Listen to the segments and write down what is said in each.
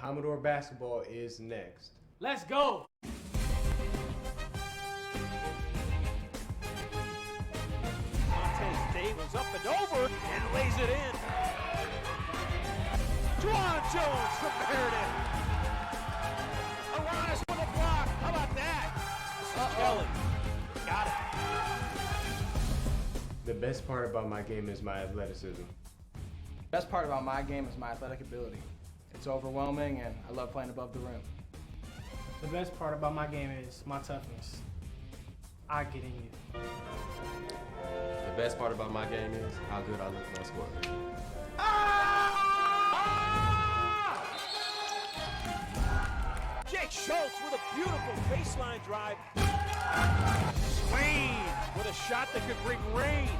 Commodore basketball is next. Let's go! Montez Davis up and over and lays it in. Juwan Jones from Meredith. Aranis with a block. How about that? Kelly. Got it. The best part about my game is my athleticism. Best part about my game is my athletic ability. It's overwhelming and I love playing above the rim. The best part about my game is my toughness. I get in you. The best part about my game is how good I look when I score. Jake Schultz with a beautiful baseline drive. Swain with a shot that could bring rain.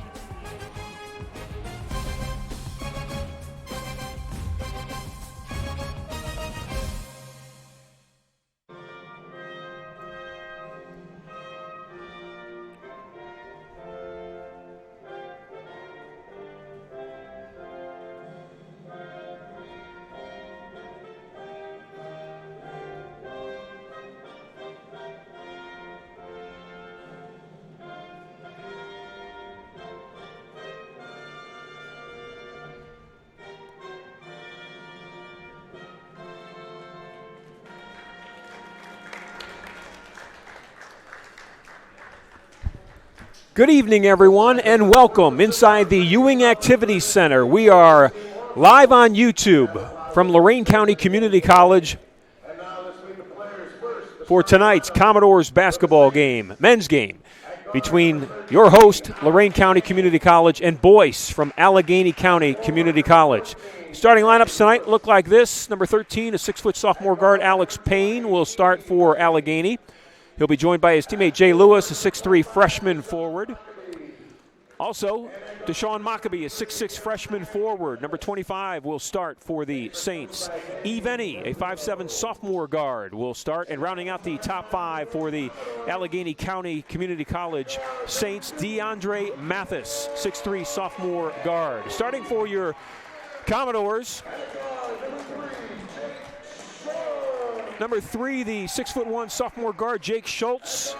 Good evening, everyone, and welcome inside the Ewing Activity Center. We are live on YouTube from Lorain County Community College for tonight's Commodores basketball game, men's game, between your host, Lorain County Community College, and Boyce from Allegheny County Community College. Starting lineups tonight look like this. Number 13, a 6-foot sophomore guard, Alex Payne, will start for Allegheny. He'll be joined by his teammate Jay Lewis, a 6'3 freshman forward. Also, Deshaun Maccabee, a 6'6 freshman forward. Number 25 will start for the Saints. Eve Ennie, a 5'7 sophomore guard, will start. And rounding out the top five for the Allegheny County Community College Saints, DeAndre Mathis, 6'3 sophomore guard. Starting for your Commodores, number 3, the 6'1 sophomore guard, Jake Schultz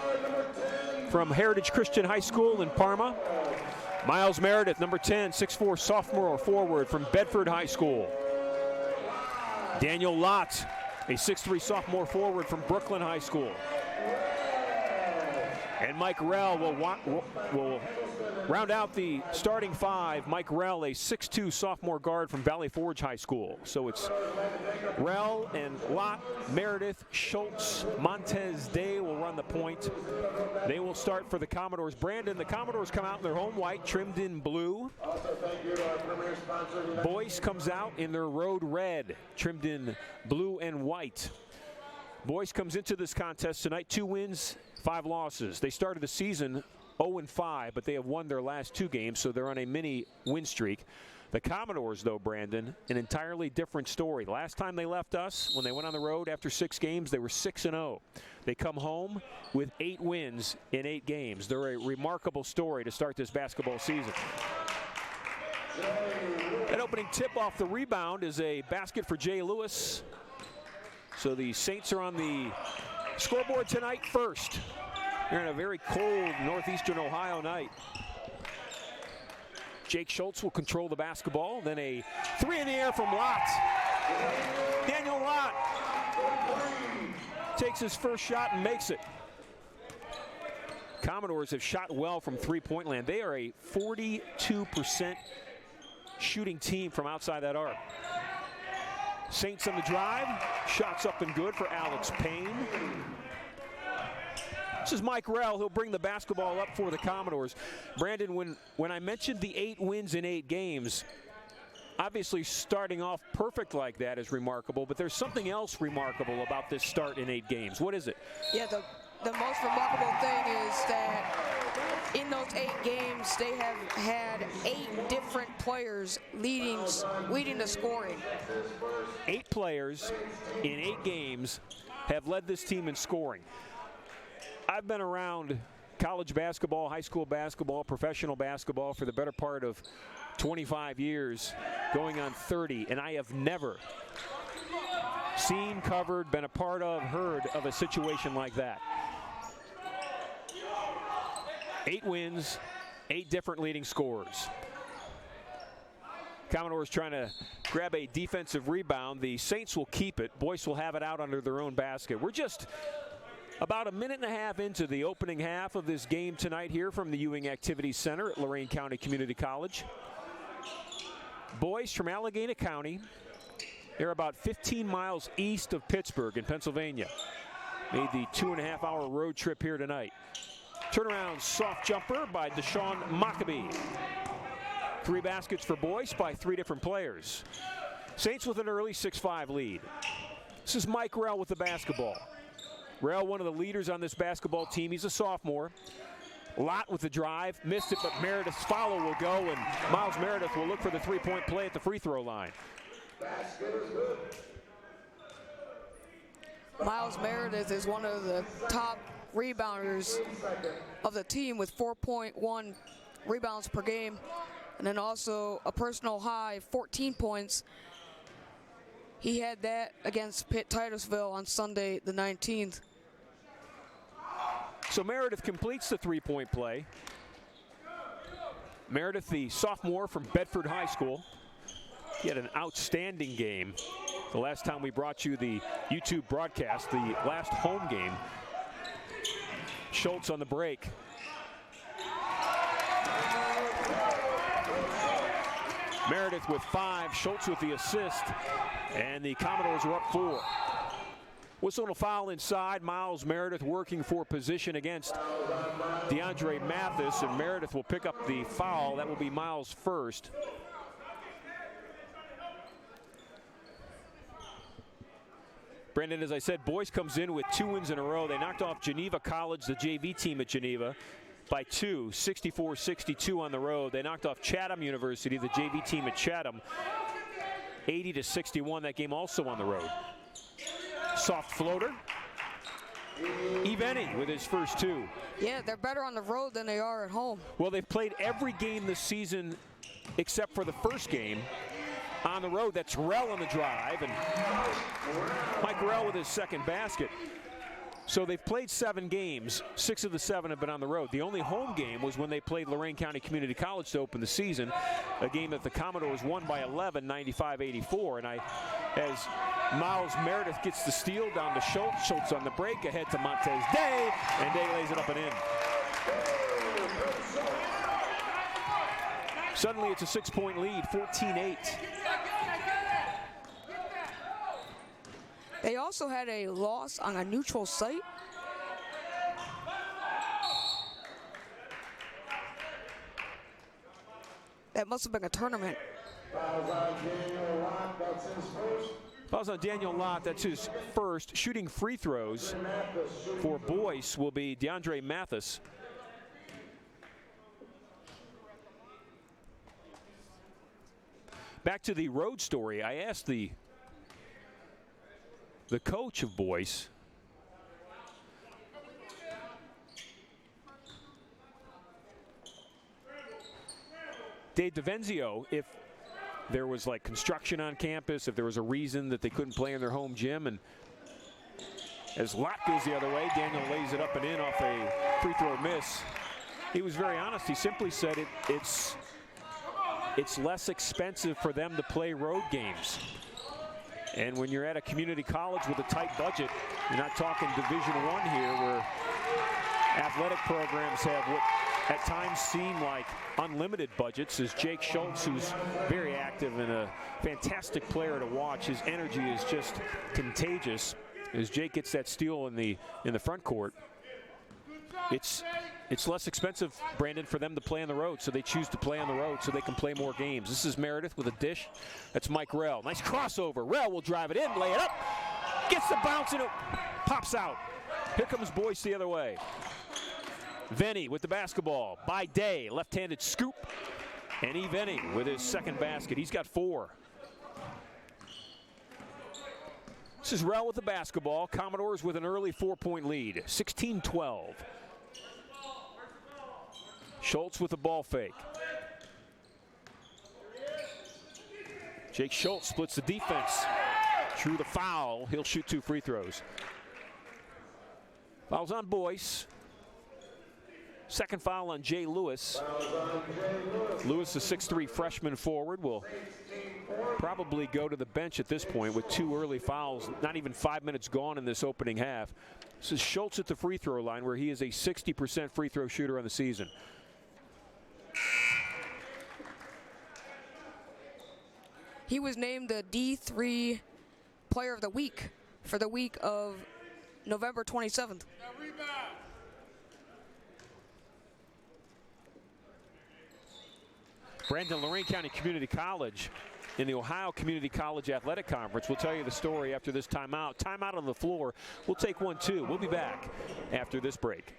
from Heritage Christian High School in Parma. Miles Meredith, number 10, 6'4 sophomore forward from Bedford High School. Daniel Lott, a 6'3 sophomore forward from Brooklyn High School. And Mike Rell will round out the starting five. Mike Rell, a 6'2 sophomore guard from Valley Forge High School. So it's Rell and Lott, Meredith, Schultz, Montez Day will run the point. They will start for the Commodores. Brandon, the Commodores come out in their home white, trimmed in blue. Boyce comes out in their road red, trimmed in blue and white. Boyce comes into this contest tonight, 2 wins, 5 losses. They started the season 0-5, but they have won their last 2 games, so they're on a mini win streak. The Commodores, though, Brandon, an entirely different story. The last time they left us, when they went on the road after 6 games, they were 6-0. They come home with 8 wins in 8 games. They're a remarkable story to start this basketball season. That opening tip off the rebound is a basket for Jay Lewis. So the Saints are on the scoreboard tonight first. They're in a very cold northeastern Ohio night. Jake Schultz will control the basketball. Then a 3 in the air from Lott. Daniel Lott takes his first shot and makes it. Commodores have shot well from three-point land. They are a 42% shooting team from outside that arc. Saints on the drive. Shots up and good for Alex Payne. This is Mike Rell. He'll bring the basketball up for the Commodores. Brandon, when I mentioned the 8 wins in 8 games, obviously starting off perfect like that is remarkable, but there's something else remarkable about this start in 8 games. What is it? Yeah, the most remarkable thing is that in those 8 games, they have had 8 different players leading the scoring. 8 players in 8 games have led this team in scoring. I've been around college basketball, high school basketball, professional basketball for the better part of 25 years, going on 30, and I have never seen, covered, been a part of, heard of a situation like that. 8 wins, 8 different leading scorers. Commodores trying to grab a defensive rebound. The Saints will keep it. Boyce will have it out under their own basket. We're just about a minute and a half into the opening half of this game tonight here from the Ewing Activities Center at Lorain County Community College. Boyce from Allegheny County. They're about 15 miles east of Pittsburgh in Pennsylvania. Made the 2.5-hour road trip here tonight. Turnaround soft jumper by Deshaun Maccabee. 3 baskets for Boyce by 3 different players. Saints with an early 6-5 lead. This is Mike Rell with the basketball. Rell, one of the leaders on this basketball team. He's a sophomore. Lott with the drive. Missed it, but Meredith's follow will go, and Miles Meredith will look for the 3-point play at the free throw line. Miles Meredith is one of the top rebounders of the team with 4.1 rebounds per game, and then also a personal high 14 points. He had that against Pitt Titusville on Sunday the 19th. So Meredith completes the 3-point play. Meredith, the sophomore from Bedford High School. He had an outstanding game the last time we brought you the YouTube broadcast, the last home game. Schultz on the break. Meredith with 5, Schultz with the assist, and the Commodores are up 4. Whistle and a foul inside. Miles Meredith working for position against DeAndre Mathis, and Meredith will pick up the foul. That will be Miles' first. Brandon, as I said, Boyce comes in with 2 wins in a row. They knocked off Geneva College, the JV team at Geneva, by 2, 64-62 on the road. They knocked off Chatham University, the JV team at Chatham, 80-61. That game also on the road. Soft floater. Eveni with his first 2. Yeah, they're better on the road than they are at home. Well, they've played every game this season except for the first game on the road. That's Rell on the drive, and Mike Rell with his second basket. So they've played 7 games. 6 of the 7 have been on the road. The only home game was when they played Lorain County Community College to open the season, a game that the Commodores won by 11, 95-84. And as Miles Meredith gets the steal down to Schultz. Schultz on the break, ahead to Montez Day, and Day lays it up and in. Suddenly it's a 6-point lead, 14-8. They also had a loss on a neutral site. That must have been a tournament. Fouls on Daniel Lott, that's his first. Shooting free throws for Boyce will be DeAndre Mathis. Back to the road story. I asked the coach of Boyce, Dave DeVenzio, if there was like construction on campus, if there was a reason that they couldn't play in their home gym. And as Lott goes the other way, Daniel lays it up and in off a free throw miss. He was very honest. He simply said it's less expensive for them to play road games. And when you're at a community college with a tight budget, you're not talking Division I here, where athletic programs have what at times seem like unlimited budgets. As Jake Schultz, who's very active and a fantastic player to watch, his energy is just contagious. As Jake gets that steal in the front court, it's less expensive, Brandon, for them to play on the road, so they choose to play on the road so they can play more games. This is Meredith with a dish. That's Mike Rell. Nice crossover. Rell will drive it in, lay it up, gets the bounce, and it pops out. Here comes Boyce the other way. Venny with the basketball by Day, left-handed scoop, and Venny with his second basket. He's got 4. This is Rell with the basketball. Commodores with an early 4-point lead, 16-12. Schultz with the ball fake. Jake Schultz splits the defense. Drew the foul. He'll shoot 2 free throws. Foul's on Boyce. Second foul on Jay Lewis. Lewis, a 6'3" freshman forward, will probably go to the bench at this point with 2 early fouls. Not even 5 minutes gone in this opening half. This is Schultz at the free throw line, where he is a 60% free throw shooter on the season. He was named the D3 Player of the Week for the week of November 27th. Brandon, Lorain County Community College in the Ohio Community College Athletic Conference. We'll tell you the story after this timeout. Timeout on the floor. We'll take 1, 2. We'll be back after this break.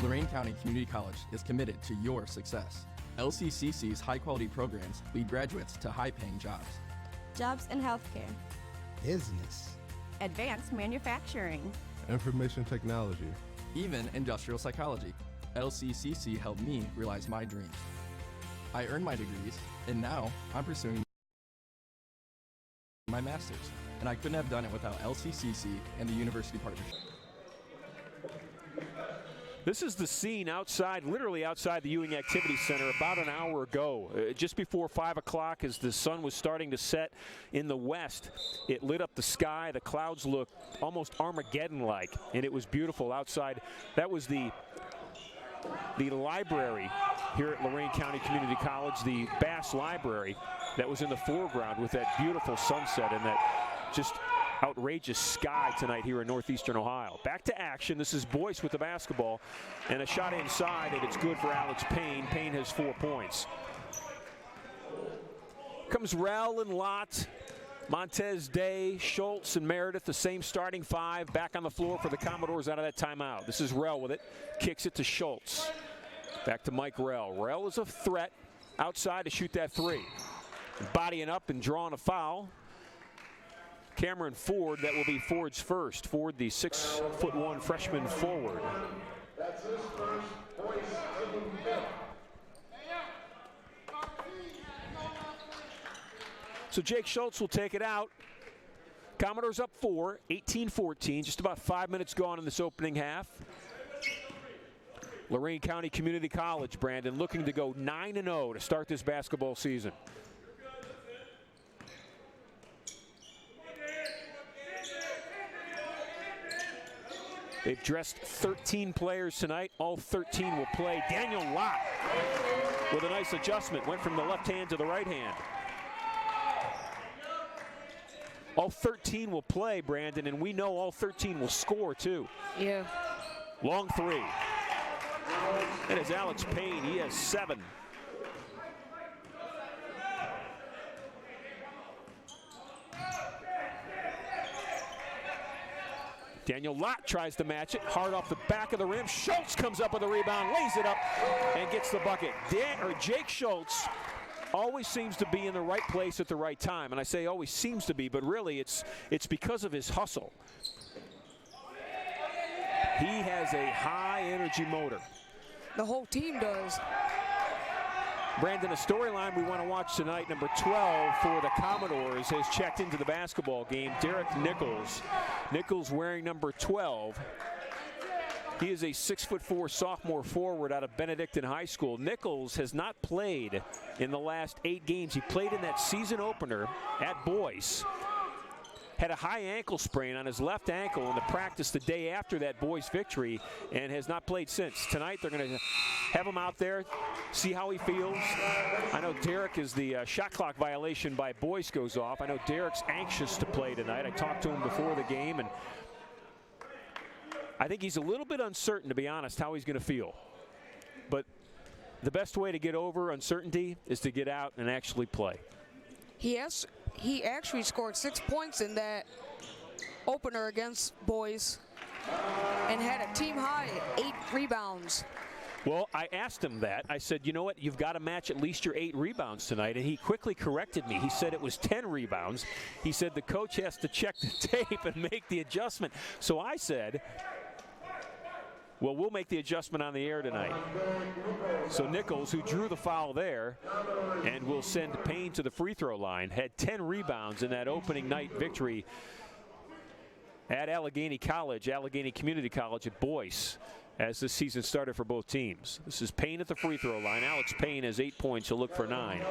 Lorain County Community College is committed to your success. LCCC's high-quality programs lead graduates to high-paying jobs. Jobs in healthcare, business, advanced manufacturing, information technology, even industrial psychology. LCCC helped me realize my dreams. I earned my degrees, and now I'm pursuing my master's, and I couldn't have done it without LCCC and the university partnership. This is the scene outside, literally outside the Ewing Activity Center about an hour ago. Just before 5 o'clock, as the sun was starting to set in the west, it lit up the sky. The clouds looked almost Armageddon-like, and it was beautiful outside. That was the library here at Lorain County Community College, the Bass Library, that was in the foreground with that beautiful sunset and that just outrageous sky tonight here in northeastern Ohio. Back to action. This is Boyce with the basketball, and a shot inside, and it's good for Alex Payne. Payne has 4 points. Comes Rell and Lott, Montez Day, Schultz, and Meredith, the same starting 5, back on the floor for the Commodores out of that timeout. This is Rell with it, kicks it to Schultz. Back to Mike Rell. Rell is a threat outside to shoot that 3. Bodying up and drawing a foul. Cameron Ford, that will be Ford's first. Ford, the 6'1" freshman forward. That's his first. So Jake Schultz will take it out. Commodores up 4, 18-14, just about 5 minutes gone in this opening half. Lorain County Community College, Brandon, looking to go 9-0 to start this basketball season. They've dressed 13 players tonight. All 13 will play. Daniel Lott with a nice adjustment. Went from the left hand to the right hand. All 13 will play, Brandon, and we know all 13 will score, too. Yeah. Long 3. And it's Alex Payne. He has 7. Daniel Lott tries to match it. Hard off the back of the rim. Schultz comes up with a rebound, lays it up, and gets the bucket. Jake Schultz always seems to be in the right place at the right time. And I say always seems to be, but really it's because of his hustle. He has a high energy motor. The whole team does. Brandon, a storyline we want to watch tonight, number 12 for the Commodores has checked into the basketball game, Derek Nichols. Nichols wearing number 12. He is a 6'4" sophomore forward out of Benedictine High School. Nichols has not played in the last 8 games. He played in that season opener at Boyce. Had a high ankle sprain on his left ankle in the practice the day after that Boyce victory and has not played since. Tonight they're going to have him out there, see how he feels. I know Derek is the shot clock violation by Boyce goes off. I know Derek's anxious to play tonight. I talked to him before the game, and I think he's a little bit uncertain, to be honest, how he's going to feel. But the best way to get over uncertainty is to get out and actually play. He actually scored 6 points in that opener against Boyce and had a team high 8 rebounds. Well, I asked him that. I said, you know what, you've got to match at least your 8 rebounds tonight. And he quickly corrected me. He said it was 10 rebounds. He said the coach has to check the tape and make the adjustment. So I said, Well, we'll make the adjustment on the air tonight. So Nichols, who drew the foul there and will send Payne to the free throw line, had 10 rebounds in that opening night victory at Allegheny Community College at Boyce as this season started for both teams. This is Payne at the free throw line. Alex Payne has 8 points. He'll look for 9.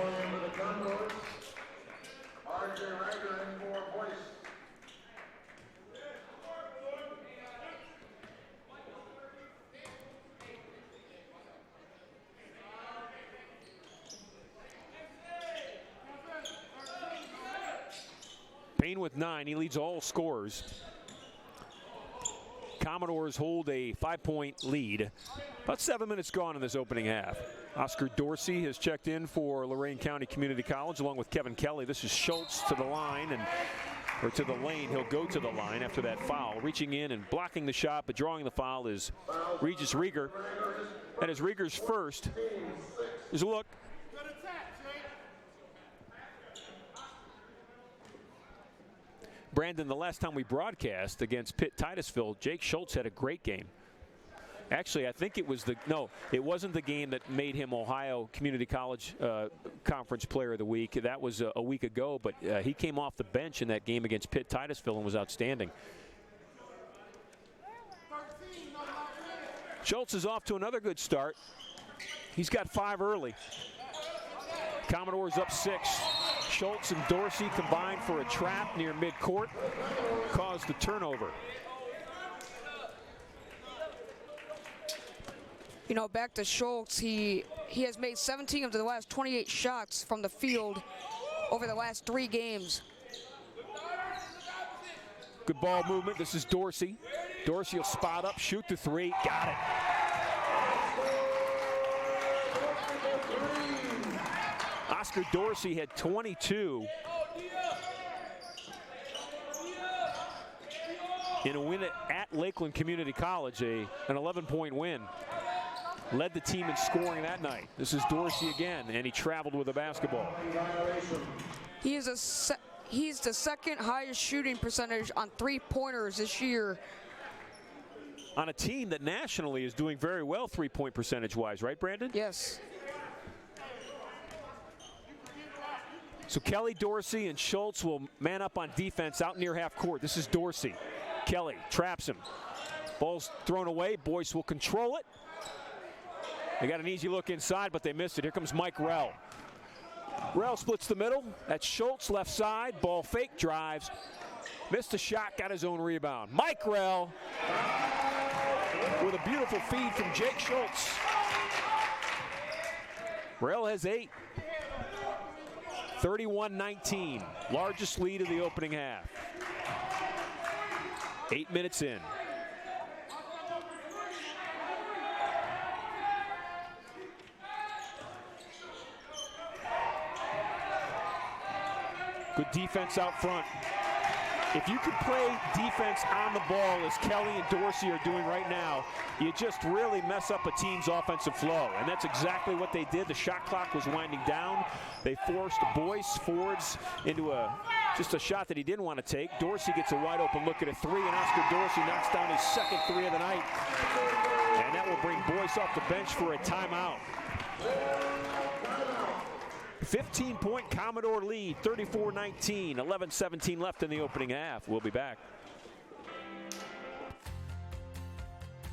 Payne with 9. He leads all scorers. Commodores hold a 5-point lead. About 7 minutes gone in this opening half. Oscar Dorsey has checked in for Lorain County Community College along with Kevin Kelly. This is Schultz to the line or to the lane. He'll go to the line after that foul. Reaching in and blocking the shot, but drawing the foul is Regis Rieger. And as Rieger's first, is a look. Brandon, the last time we broadcast against Pitt Titusville, Jake Schultz had a great game. Actually, I think it was it wasn't the game that made him Ohio Community College Conference Player of the Week. That was a week ago, but he came off the bench in that game against Pitt Titusville and was outstanding. Schultz is off to another good start. He's got 5 early. Commodores up 6. Schultz and Dorsey combined for a trap near midcourt. Caused the turnover. You know, back to Schultz, he has made 17 of the last 28 shots from the field over the last 3 games. Good ball movement. This is Dorsey. Dorsey will spot up, shoot the 3. Got it. Oscar Dorsey had 22 in a win at Lakeland Community College, an 11-point win. Led the team in scoring that night. This is Dorsey again, and he traveled with a basketball. He's the second highest shooting percentage on 3-pointers this year. On a team that nationally is doing very well 3-point percentage-wise, right, Brandon? Yes. So Kelly, Dorsey, and Schultz will man up on defense out near half court. This is Dorsey. Kelly traps him. Ball's thrown away. Boyce will control it. They got an easy look inside, but they missed it. Here comes Mike Rell. Rell splits the middle. That's Schultz left side. Ball fake, drives. Missed a shot, got his own rebound. Mike Rell with a beautiful feed from Jake Schultz. Rell has 8. 31-19, largest lead of the opening half. 8 minutes in. Good defense out front. If you can play defense on the ball as Kelly and Dorsey are doing right now, you just really mess up a team's offensive flow. And that's exactly what they did. The shot clock was winding down. They forced Boyce forwards into just a shot that he didn't want to take. Dorsey gets a wide open look at a 3, and Oscar Dorsey knocks down his second 3 of the night. And that will bring Boyce off the bench for a timeout. 15-point Commodore lead, 34-19, 11-17 left in the opening half. We'll be back.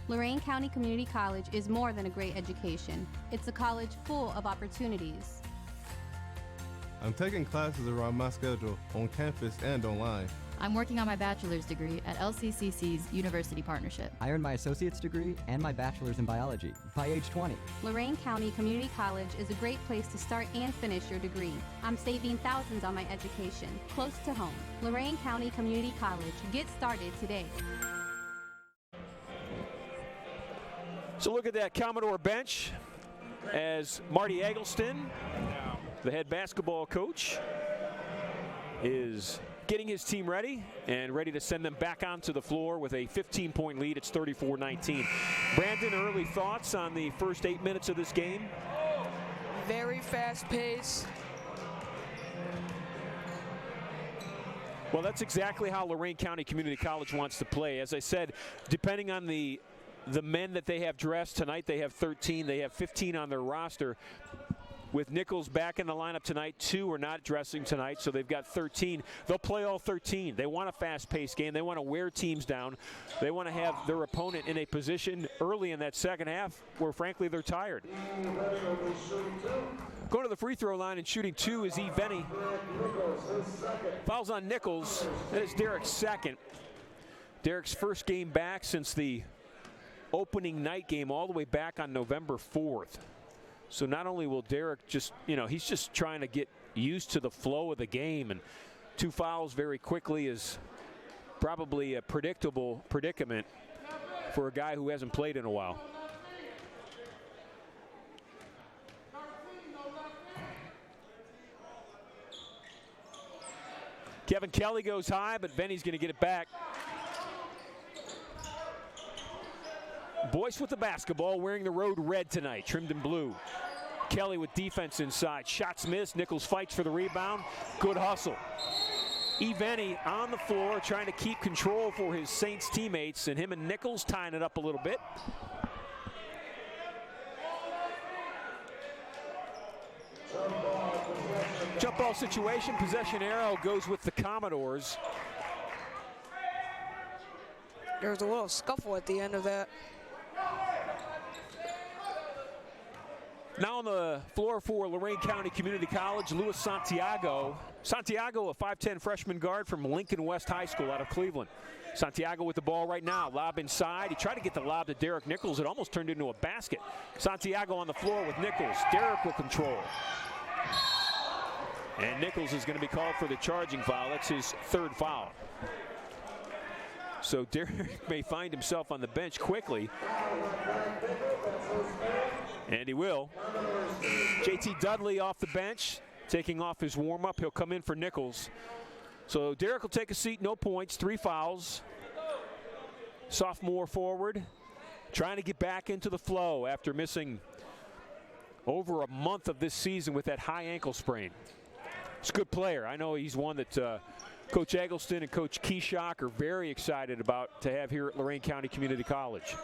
Lorain County Community College is more than a great education. It's a college full of opportunities. I'm taking classes around my schedule on campus and online. I'm working on my bachelor's degree at LCCC's University Partnership. I earned my associate's degree and my bachelor's in biology by age 20. Lorain County Community College is a great place to start and finish your degree. I'm saving thousands on my education, close to home. Lorain County Community College. Get started today. So look at that Commodore bench as Marty Eggleston, the head basketball coach, is getting his team ready and ready to send them back onto the floor with a 15-point lead. It's 34-19. Brandon, early thoughts on the first 8 minutes of this game? Very fast pace. Well, that's exactly how Lorain County Community College wants to play. As I said, depending on the the men that they have dressed tonight, they have 13. They have 15 on their roster. With Nichols back in the lineup tonight, 2 are not dressing tonight, so they've got 13. They'll play all 13. They want a fast-paced game. They want to wear teams down. They want to have their opponent in a position early in that second half where, frankly, they're tired. Going to the free throw line and shooting 2 is Venny. Fouls on Nichols. That is Derek's second. Derek's first game back since the opening night game all the way back on November 4th. So not only will Derek just, he's just trying to get used to the flow of the game, and 2 fouls very quickly is probably a predictable predicament for a guy who hasn't played in a while. Kevin Kelly goes high, but Venny's going to get it back. Boyce with the basketball, wearing the road red tonight, trimmed in blue. Kelly with defense inside. Shots missed. Nichols fights for the rebound. Good hustle. Venny on the floor trying to keep control for his Saints teammates, and him and Nichols tying it up a little bit. Jump ball situation. Possession arrow goes with the Commodores. There's a little scuffle at the end of that. Now on the floor for Lorain County Community College, Luis Santiago. Santiago, a 5'10 freshman guard from Lincoln West High School out of Cleveland. Santiago with the ball right now. Lob inside. He tried to get the lob to Derek Nichols. It almost turned into a basket. Santiago on the floor with Nichols. Derek will control. And Nichols is going to be called for the charging foul. That's his 3rd foul. So Derek may find himself on the bench quickly. And he will. JT Dudley off the bench, taking off his warm-up. He'll come in for Nichols. So Derek will take a seat, no points, 3 fouls. Sophomore forward, trying to get back into the flow after missing over a month of this season with that high ankle sprain. He's a good player. I know he's one that Coach Eggleston and Coach Keyshock are very excited about to have here at Lorain County Community College.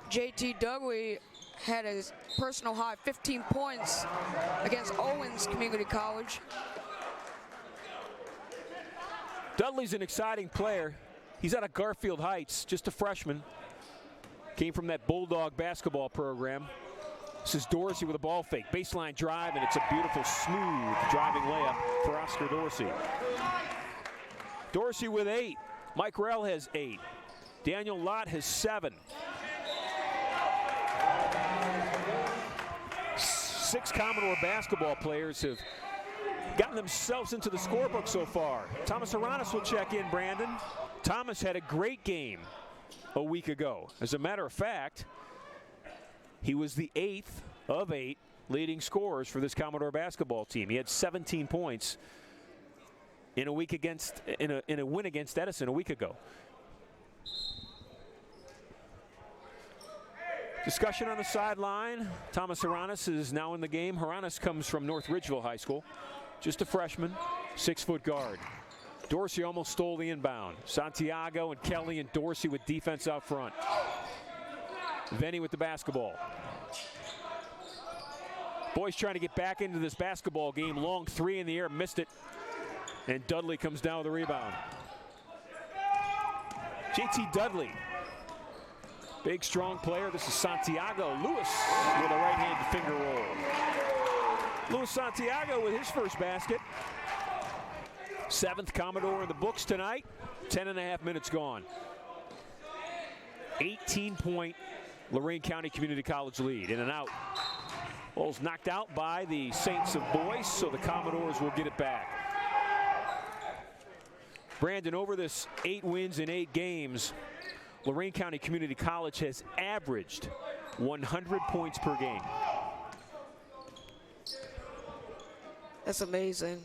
JT Dudley had his personal high 15 points against Owens Community College. Dudley's an exciting player. He's out of Garfield Heights, just a freshman. Came from that Bulldog basketball program. This is Dorsey with a ball fake. Baseline drive, and it's a beautiful, smooth driving layup for Oscar Dorsey. Dorsey with 8. Mike Rell has 8. Daniel Lott has 7. 6 Commodore basketball players have gotten themselves into the scorebook so far. Thomas Aranis will check in, Brandon. Thomas had a great game a week ago. As a matter of fact, he was the 8th of 8 leading scorers for this Commodore basketball team. He had 17 points in a week against in a win against Edison a week ago. Discussion on the sideline. Thomas Haranis is now in the game. Haranis comes from North Ridgeville High School. Just a freshman, 6-foot guard. Dorsey almost stole the inbound. Santiago and Kelly and Dorsey with defense out front. Venny with the basketball. Boyce trying to get back into this basketball game. Long 3 in the air, missed it. And Dudley comes down with the rebound. JT Dudley. Big, strong player. This is Santiago. Lewis with a right-handed finger roll. Luis Santiago with his first basket. 7th Commodore in the books tonight. 10.5 minutes gone. 18-point Lorain County Community College lead. In and out. Ball's knocked out by the Saints of Boyce, so the Commodores will get it back. Brandon, over this 8 wins in 8 games, Lorain County Community College has averaged 100 points per game. That's amazing.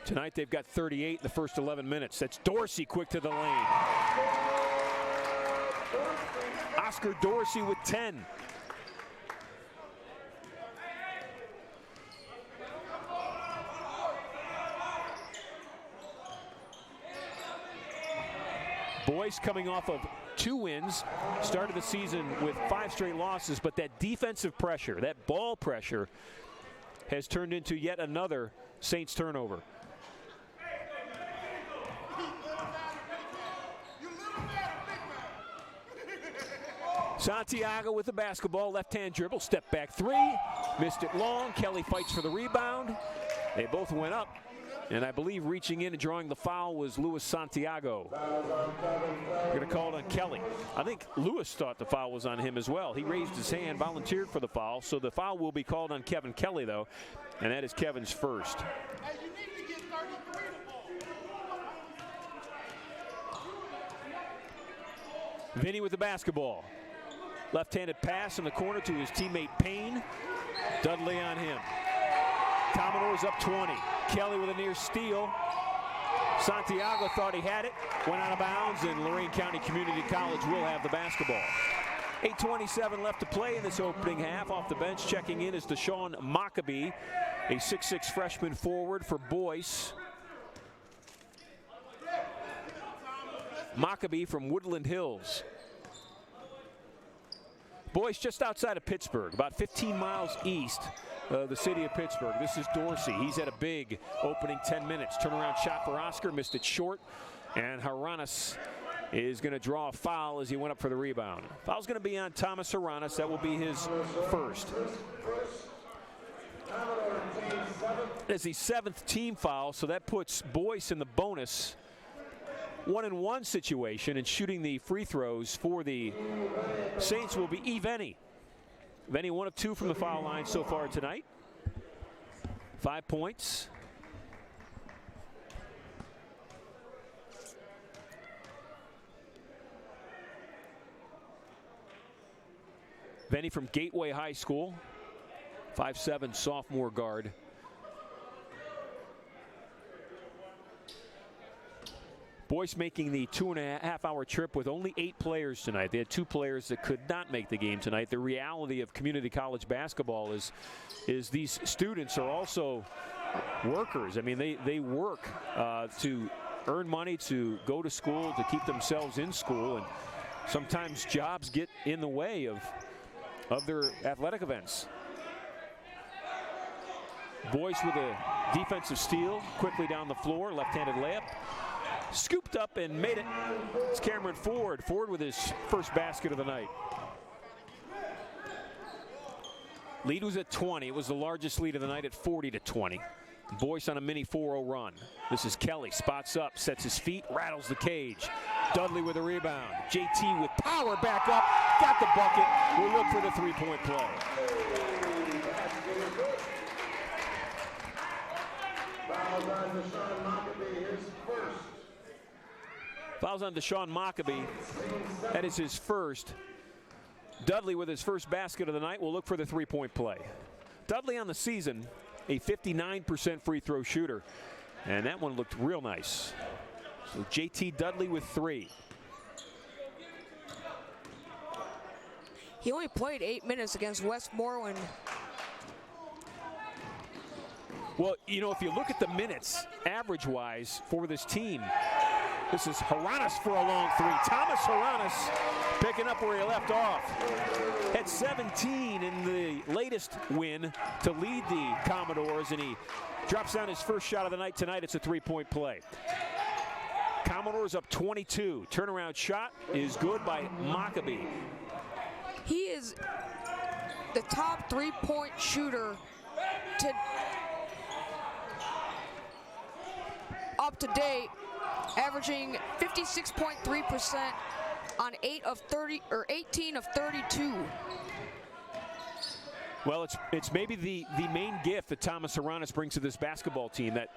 Tonight they've got 38 in the first 11 minutes. That's Dorsey quick to the lane. Oscar Dorsey with 10. Boyce coming off of 2 wins, started the season with 5 straight losses, but that defensive pressure, that ball pressure, has turned into yet another Saints turnover. Santiago with the basketball, left-hand dribble, step back 3, missed it long. Kelly fights for the rebound. They both went up, and I believe reaching in and drawing the foul was Luis Santiago. We're going to call it on Kelly. I think Luis thought the foul was on him as well. He raised his hand, volunteered for the foul, so the foul will be called on Kevin Kelly, though, and that is Kevin's first. Vinny with the basketball. Left-handed pass in the corner to his teammate Payne. Dudley on him. Commodores up 20. Kelly with a near steal. Santiago thought he had it, went out of bounds, and Lorain County Community College will have the basketball. 8:27 left to play in this opening half. Off the bench, checking in is Deshaun Maccabee, a 6'6" freshman forward for Boyce. Maccabee from Woodland Hills. Boyce just outside of Pittsburgh, about 15 miles east of the city of Pittsburgh. This is Dorsey. He's had a big opening 10 minutes. Turnaround shot for Oscar, missed it short. And Haranas is going to draw a foul as he went up for the rebound. Foul's going to be on Thomas Haranas. That will be his first. It's the 7th team foul, so that puts Boyce in the bonus 1-and-1 situation, and shooting the free throws for the Saints will be Venny. Venny 1 of 2 from the foul line so far tonight. 5 points. Venny from Gateway High School, 5'7" sophomore guard. Boyce making the 2.5-hour trip with only 8 players tonight. They had 2 players that could not make the game tonight. The reality of community college basketball is these students are also workers. I mean, they work to earn money, to go to school, to keep themselves in school, and sometimes jobs get in the way of their athletic events. Boyce with a defensive steal, quickly down the floor, left-handed layup. Scooped up and made it. It's Cameron Ford. Ford with his first basket of the night. Lead was at 20. It was the largest lead of the night at 40-20. Boyce on a mini 4-0 run. This is Kelly. Spots up, sets his feet, rattles the cage. Dudley with a rebound. JT with power back up. Got the bucket. We'll look for the 3-point play. Fouls on Deshaun Maccabee. That is his first. Dudley with his first basket of the night will look for the 3-point play. Dudley on the season, a 59% free throw shooter. And that one looked real nice. So JT Dudley with 3. He only played 8 minutes against Westmoreland. Well, you know, if you look at the minutes, average-wise, for this team, this is Haranas for a long 3. Thomas Haranas picking up where he left off. Had 17 in the latest win to lead the Commodores, and he drops down his first shot of the night tonight. It's a 3-point play. Commodores up 22. Turnaround shot is good by Maccabee. He is the top 3-point shooter up to date, averaging 56.3% on 18 of 32. Well, it's maybe the main gift that Thomas Haranas brings to this basketball team, that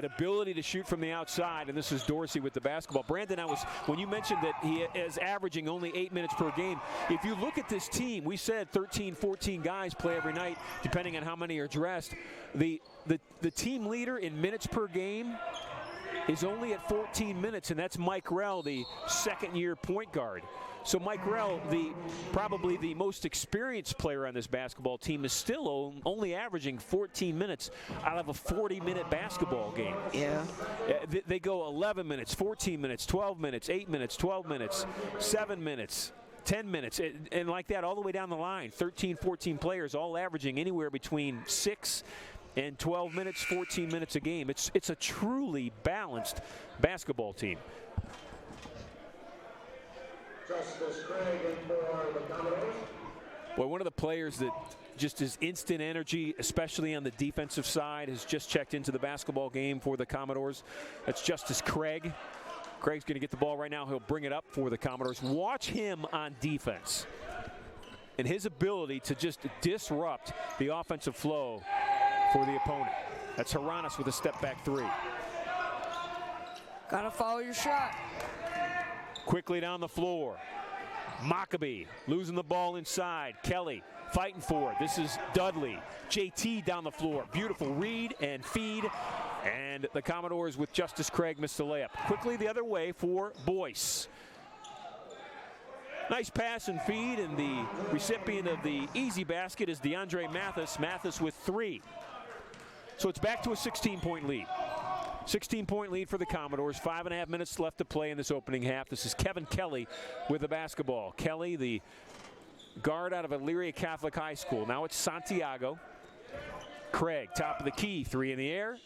ability to shoot from the outside, and this is Dorsey with the basketball. Brandon, when you mentioned that he is averaging only 8 minutes per game, if you look at this team, we said 13, 14 guys play every night, depending on how many are dressed. The team leader in minutes per game is only at 14 minutes, and that's Mike Rell, the second-year point guard. So Mike Rell, probably the most experienced player on this basketball team, is still only averaging 14 minutes out of a 40-minute basketball game. Yeah. They go 11 minutes, 14 minutes, 12 minutes, 8 minutes, 12 minutes, 7 minutes, 10 minutes, and like that all the way down the line. 13, 14 players all averaging anywhere between 6 and 12 minutes, 14 minutes a game. It's a truly balanced basketball team. Well, one of the players that just is instant energy, especially on the defensive side, has just checked into the basketball game for the Commodores. That's Justice Craig. Craig's going to get the ball right now. He'll bring it up for the Commodores. Watch him on defense and his ability to just disrupt the offensive flow for the opponent. That's Haranis with a step-back three. Gotta follow your shot. Quickly down the floor. Maccabee losing the ball inside. Kelly fighting for it. This is Dudley. JT down the floor. Beautiful read and feed. And the Commodores with Justice Craig missed the layup. Quickly the other way for Boyce. Nice pass and feed, and the recipient of the easy basket is DeAndre Mathis. Mathis with 3. So it's back to a 16-point lead. 16-point lead for the Commodores. 5.5 minutes left to play in this opening half. This is Kevin Kelly with the basketball. Kelly, the guard out of Elyria Catholic High School. Now it's Santiago. Craig, top of the key, 3 in the air.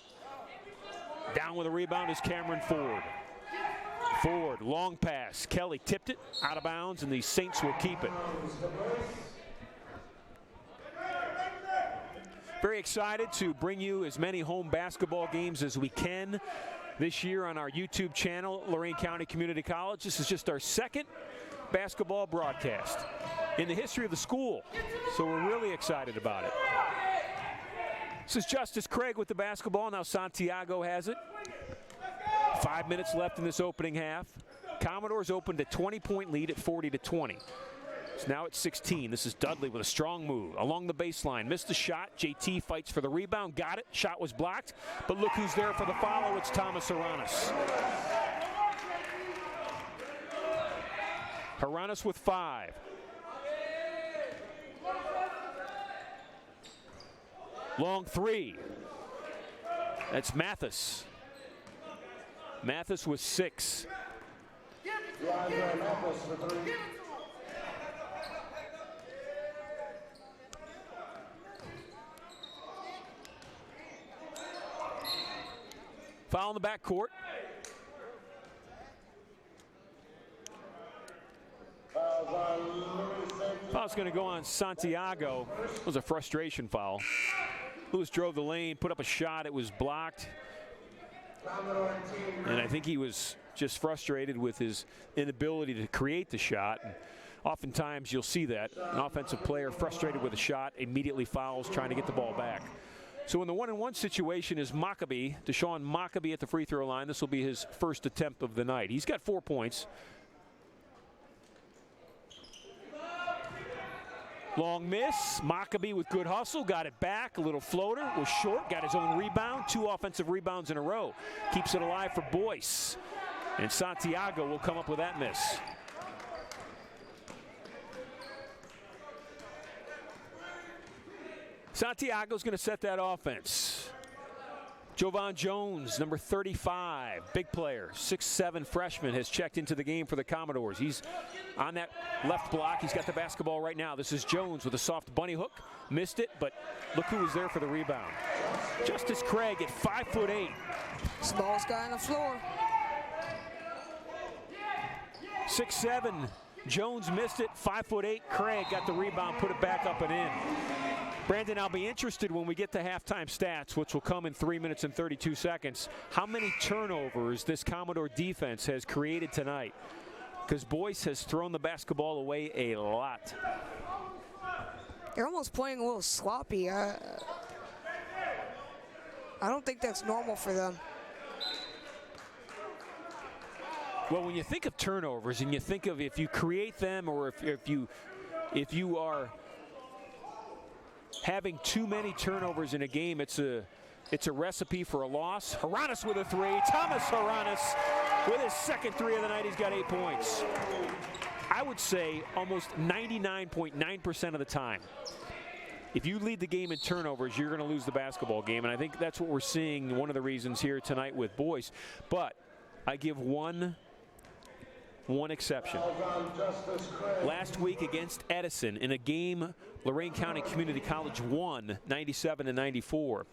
Down with a rebound is Cameron Ford. Ford, long pass. Kelly tipped it out of bounds, and the Saints will keep it. Very excited to bring you as many home basketball games as we can this year on our YouTube channel, Lorain County Community College. This is just our second basketball broadcast in the history of the school, so we're really excited about it. This is Justice Craig with the basketball. Now Santiago has it. 5 minutes left in this opening half. Commodores opened a 20-point lead at 40-20. So now it's 16. This is Dudley with a strong move along the baseline. Missed the shot. JT fights for the rebound. Got it. Shot was blocked. But look who's there for the follow. It's Thomas Haranis. Haranis with 5. Long 3. That's Mathis. Mathis with 6. Foul in the backcourt. Foul's going to go on Santiago. It was a frustration foul. Lewis drove the lane, put up a shot. It was blocked. And I think he was just frustrated with his inability to create the shot. And oftentimes you'll see that. An offensive player frustrated with a shot immediately fouls trying to get the ball back. So in the 1-on-1 situation is Maccabee, Deshaun Maccabee at the free throw line. This will be his first attempt of the night. He's got 4 points. Long miss. Maccabee with good hustle. Got it back. A little floater. Was short. Got his own rebound. 2 offensive rebounds in a row. Keeps it alive for Boyce. And Santiago will come up with that miss. Santiago's going to set that offense. Jovan Jones, number 35, big player, 6'7" freshman, has checked into the game for the Commodores. He's on that left block. He's got the basketball right now. This is Jones with a soft bunny hook. Missed it, but look who was there for the rebound. Justice Craig at 5'8". Smallest guy on the floor. 6'7". Jones missed it. 5'8". Craig got the rebound, put it back up and in. Brandon, I'll be interested when we get to halftime stats, which will come in 3 minutes and 32 seconds, how many turnovers this Commodore defense has created tonight. Because Boyce has thrown the basketball away a lot. They're almost playing a little sloppy. I don't think that's normal for them. Well, when you think of turnovers and you think of if you create them or if you are having too many turnovers in a game, it's a recipe for a loss. Haranis with a 3. Thomas Haranis with his second 3 of the night. He's got 8 points. I I would say almost 99.9% of the time, if you lead the game in turnovers, you're going to lose the basketball game. And I think that's what we're seeing, one of the reasons here tonight with Boyce. But I give one exception. Last week against Edison in a game Lorain County Community College won 97-94.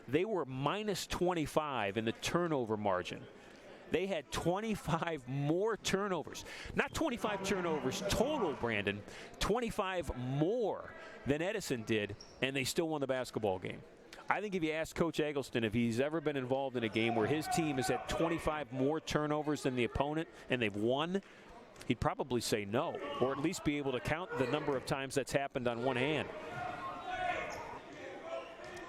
They were minus 25 in the turnover margin. They had 25 more turnovers. Not 25 turnovers total, Brandon. 25 more than Edison did, and they still won the basketball game. I think if you ask Coach Eggleston if he's ever been involved in a game where his team has had 25 more turnovers than the opponent and they've won, he'd probably say no, or at least be able to count the number of times that's happened on one hand.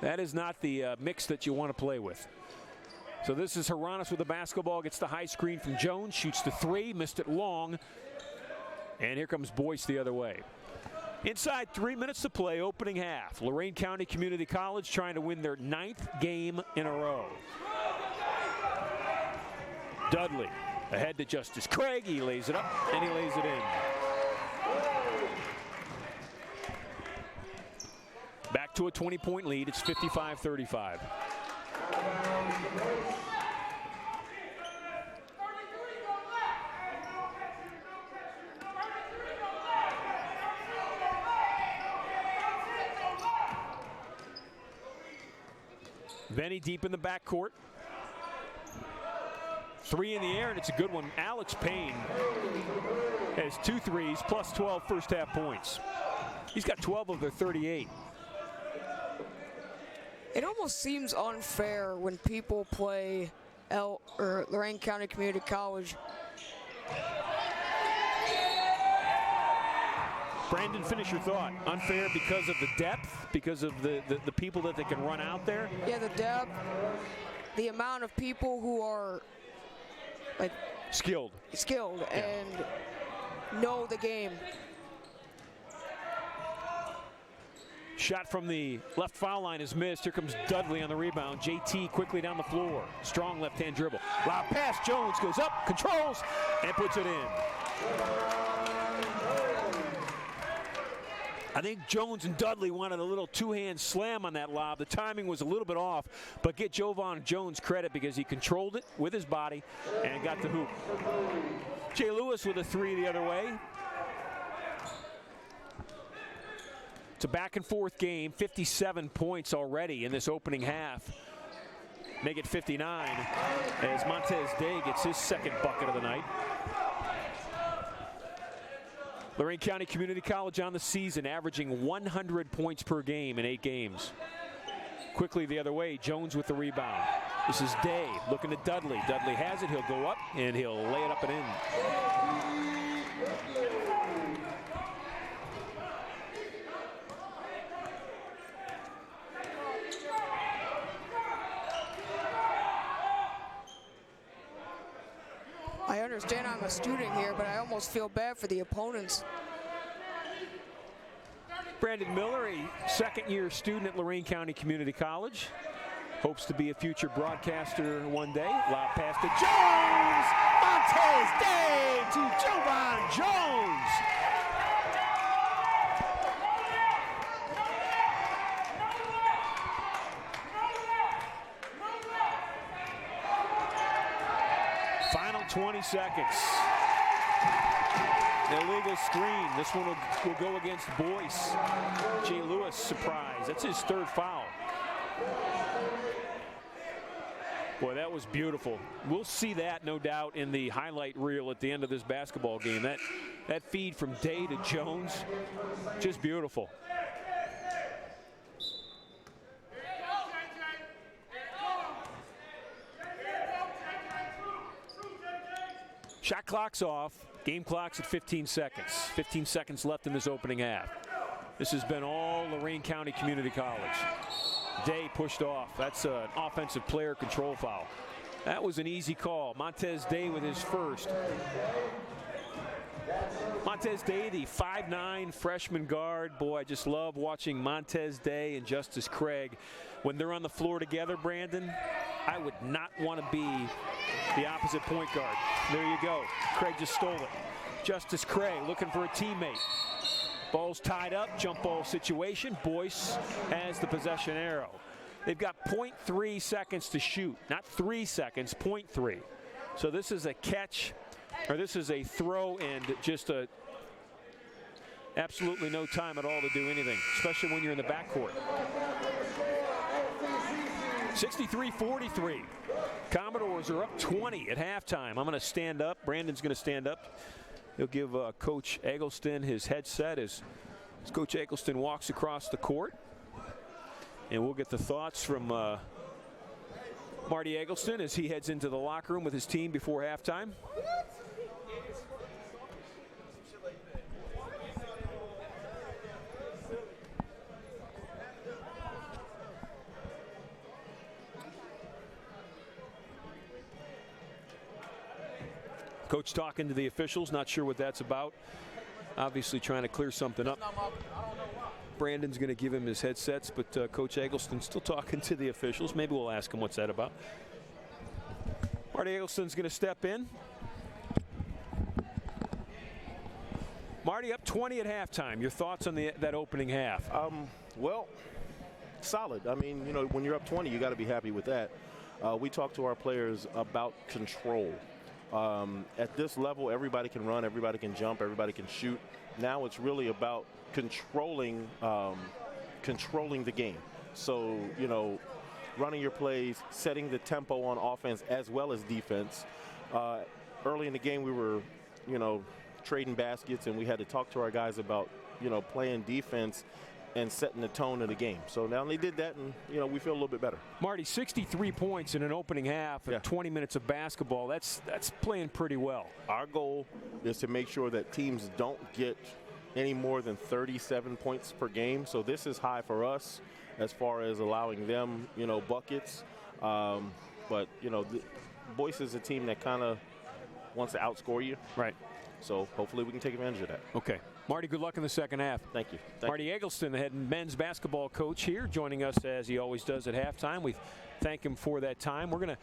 That is not the mix that you want to play with. So this is Haranis with the basketball, gets the high screen from Jones, shoots the three, missed it long, and here comes Boyce the other way. Inside 3 minutes to play, opening half. Lorain County Community College trying to win their 9th game in a row. Dudley ahead to Justice Craig. He lays it up, and he lays it in. Back to a 20-point lead. It's 55-35. Benny deep in the backcourt. Three in the air, and it's a good one. Alex Payne has 2 threes, plus 12 first half points. He's got 12 of their 38. It almost seems unfair when people play Lorain County Community College. Brandon, finish your thought. Unfair because of the depth, because of the people that they can run out there? Yeah, the depth, the amount of people who are like skilled yeah, and know the game. Shot from the left foul line is missed. Here comes Dudley on the rebound. JT quickly down the floor. Strong left-hand dribble. Lob pass. Jones goes up, controls, and puts it in. I think Jones and Dudley wanted a little two-hand slam on that lob. The timing was a little bit off, but get Jovan Jones credit because he controlled it with his body and got the hoop. Jay Lewis with a three the other way. It's a back-and-forth game, 57 points already in this opening half. Make it 59 as Montez Day gets his second bucket of the night. Lorain County Community College on the season, averaging 100 points per game in 8 games. Quickly the other way, Jones with the rebound. This is Day looking at Dudley. Dudley has it, he'll go up, and he'll lay it up and in. I understand I'm a student here, but I almost feel bad for the opponents. Brandon Miller, a second-year student at Lorain County Community College. Hopes to be a future broadcaster one day. Lob pass to Jones! Montez Day to Jovan Jones! Final 20 seconds. Illegal screen. This one will go against Boyce. Jay Lewis, surprise. That's his third foul. Boy, that was beautiful. We'll see that, no doubt, in the highlight reel at the end of this basketball game. That feed from Day to Jones, just beautiful. Shot clock's off. Game clock's at 15 seconds. 15 seconds left in this opening half. This has been all Lorain County Community College. Day pushed off. That's an offensive player control foul. That was an easy call. Montez Day with his first. Montez Day, the 5'9" freshman guard. Boy, I just love watching Montez Day and Justice Craig. When they're on the floor together, Brandon, I would not want to be the opposite point guard. There you go. Craig just stole it. Justice Cray looking for a teammate. Ball's tied up, jump ball situation. Boyce has the possession arrow. They've got 0.3 seconds to shoot, not 3 seconds, 0.3. So this is a catch, or this is a throw, and just absolutely no time at all to do anything, especially when you're in the backcourt. 63-43. Commodores are up 20 at halftime. I'm going to stand up. Brandon's going to stand up. He'll give Coach Eggleston his headset as Coach Eggleston walks across the court. And we'll get the thoughts from Marty Eggleston as he heads into the locker room with his team before halftime. Coach talking to the officials, not sure what that's about. Obviously trying to clear something up. Brandon's going to give him his headsets, but Coach Eggleston's still talking to the officials. Maybe we'll ask him what's that about. Marty Eggleston's going to step in. Marty, up 20 at halftime. Your thoughts on that opening half? Well, solid. I mean, you know, when you're up 20, you got to be happy with that. We talked to our players about control. At this level, everybody can run, everybody can jump, everybody can shoot. Now it's really about controlling the game. So, you know, running your plays, setting the tempo on offense as well as defense. Early in the game, we were, you know, trading baskets, and we had to talk to our guys about, you know, playing defense and setting the tone of the game. So now they did that, and, you know, we feel a little bit better. Marty, 63 points in an opening half and 20 minutes of basketball. That's playing pretty well. Our goal is to make sure that teams don't get any more than 37 points per game. So this is high for us as far as allowing them, you know, buckets. But, you know, Boyce is a team that kind of wants to outscore you. Right. So hopefully we can take advantage of that. Okay. Marty, good luck in the second half. Thank you. Marty Eggleston, the head men's basketball coach here, joining us as he always does at halftime. We thank him for that time. We're going to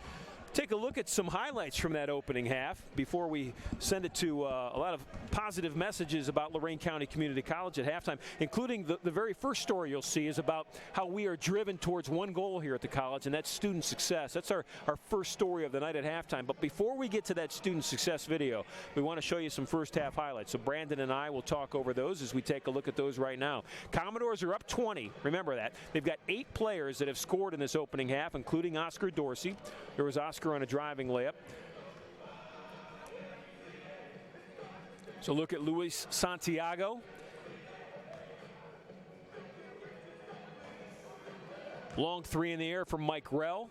take a look at some highlights from that opening half before we send it to a lot of positive messages about Lorain County Community College at halftime, including the very first story you'll see is about how we are driven towards one goal here at the college, and that's student success. That's our first story of the night at halftime. But before we get to that student success video, we want to show you some first half highlights. So Brandon and I will talk over those as we take a look at those right now. Commodores are up 20. Remember that. They've got 8 players that have scored in this opening half, including Oscar Dorsey. There was Oscar on a driving layup. So look at Luis Santiago. Long 3 in the air from Mike Rell.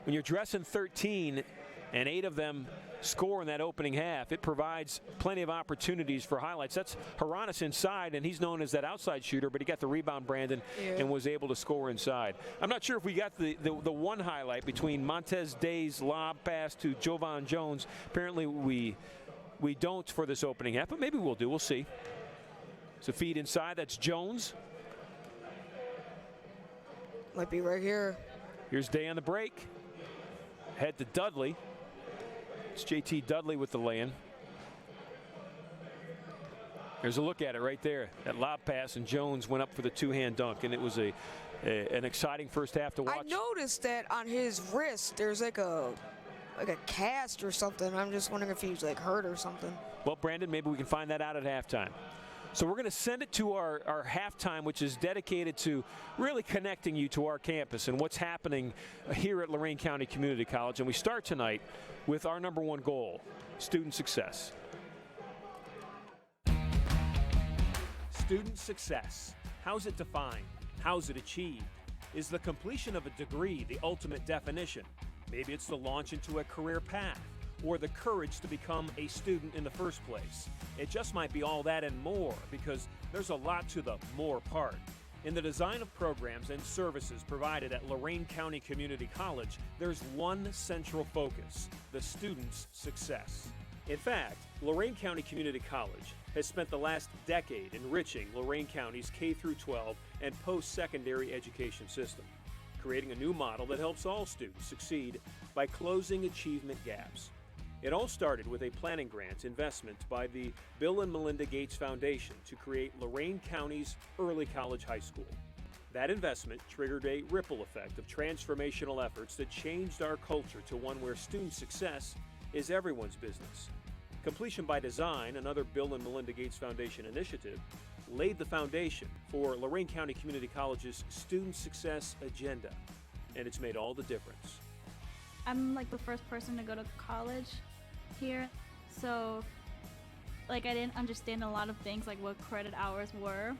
When you're dressing 13 and 8 of them score in that opening half, it provides plenty of opportunities for highlights. That's Haranis inside, and he's known as that outside shooter, but he got the rebound, Brandon, and was able to score inside. I'm not sure if we got the one highlight between Montez Day's lob pass to Jovan Jones. Apparently we don't for this opening half, but maybe we'll do. We'll see. It's a feed inside. That's Jones. Might be right here. Here's Day on the break. Head to Dudley. It's JT Dudley with the lay-in. There's a look at it right there. That lob pass, and Jones went up for the two-hand dunk, and it was an exciting first half to watch. I noticed that on his wrist, there's like a cast or something. I'm just wondering if he's like hurt or something. Well, Brandon, maybe we can find that out at halftime. So we're going to send it to our halftime, which is dedicated to really connecting you to our campus and what's happening here at Lorain County Community College. And we start tonight with our number one goal, student success. Student success. How's it defined? How's it achieved? Is the completion of a degree the ultimate definition? Maybe it's the launch into a career path, or the courage to become a student in the first place. It just might be all that and more, because there's a lot to the more part. In the design of programs and services provided at Lorain County Community College, there's one central focus: the student's success. In fact, Lorain County Community College has spent the last decade enriching Lorain County's K-12 and post-secondary education system, creating a new model that helps all students succeed by closing achievement gaps. It all started with a planning grant investment by the Bill and Melinda Gates Foundation to create Lorain County's early college high school. That investment triggered a ripple effect of transformational efforts that changed our culture to one where student success is everyone's business. Completion by Design, another Bill and Melinda Gates Foundation initiative, laid the foundation for Lorain County Community College's student success agenda, and it's made all the difference. I'm like the first person to go to college here, so I didn't understand a lot of things, like what credit hours were.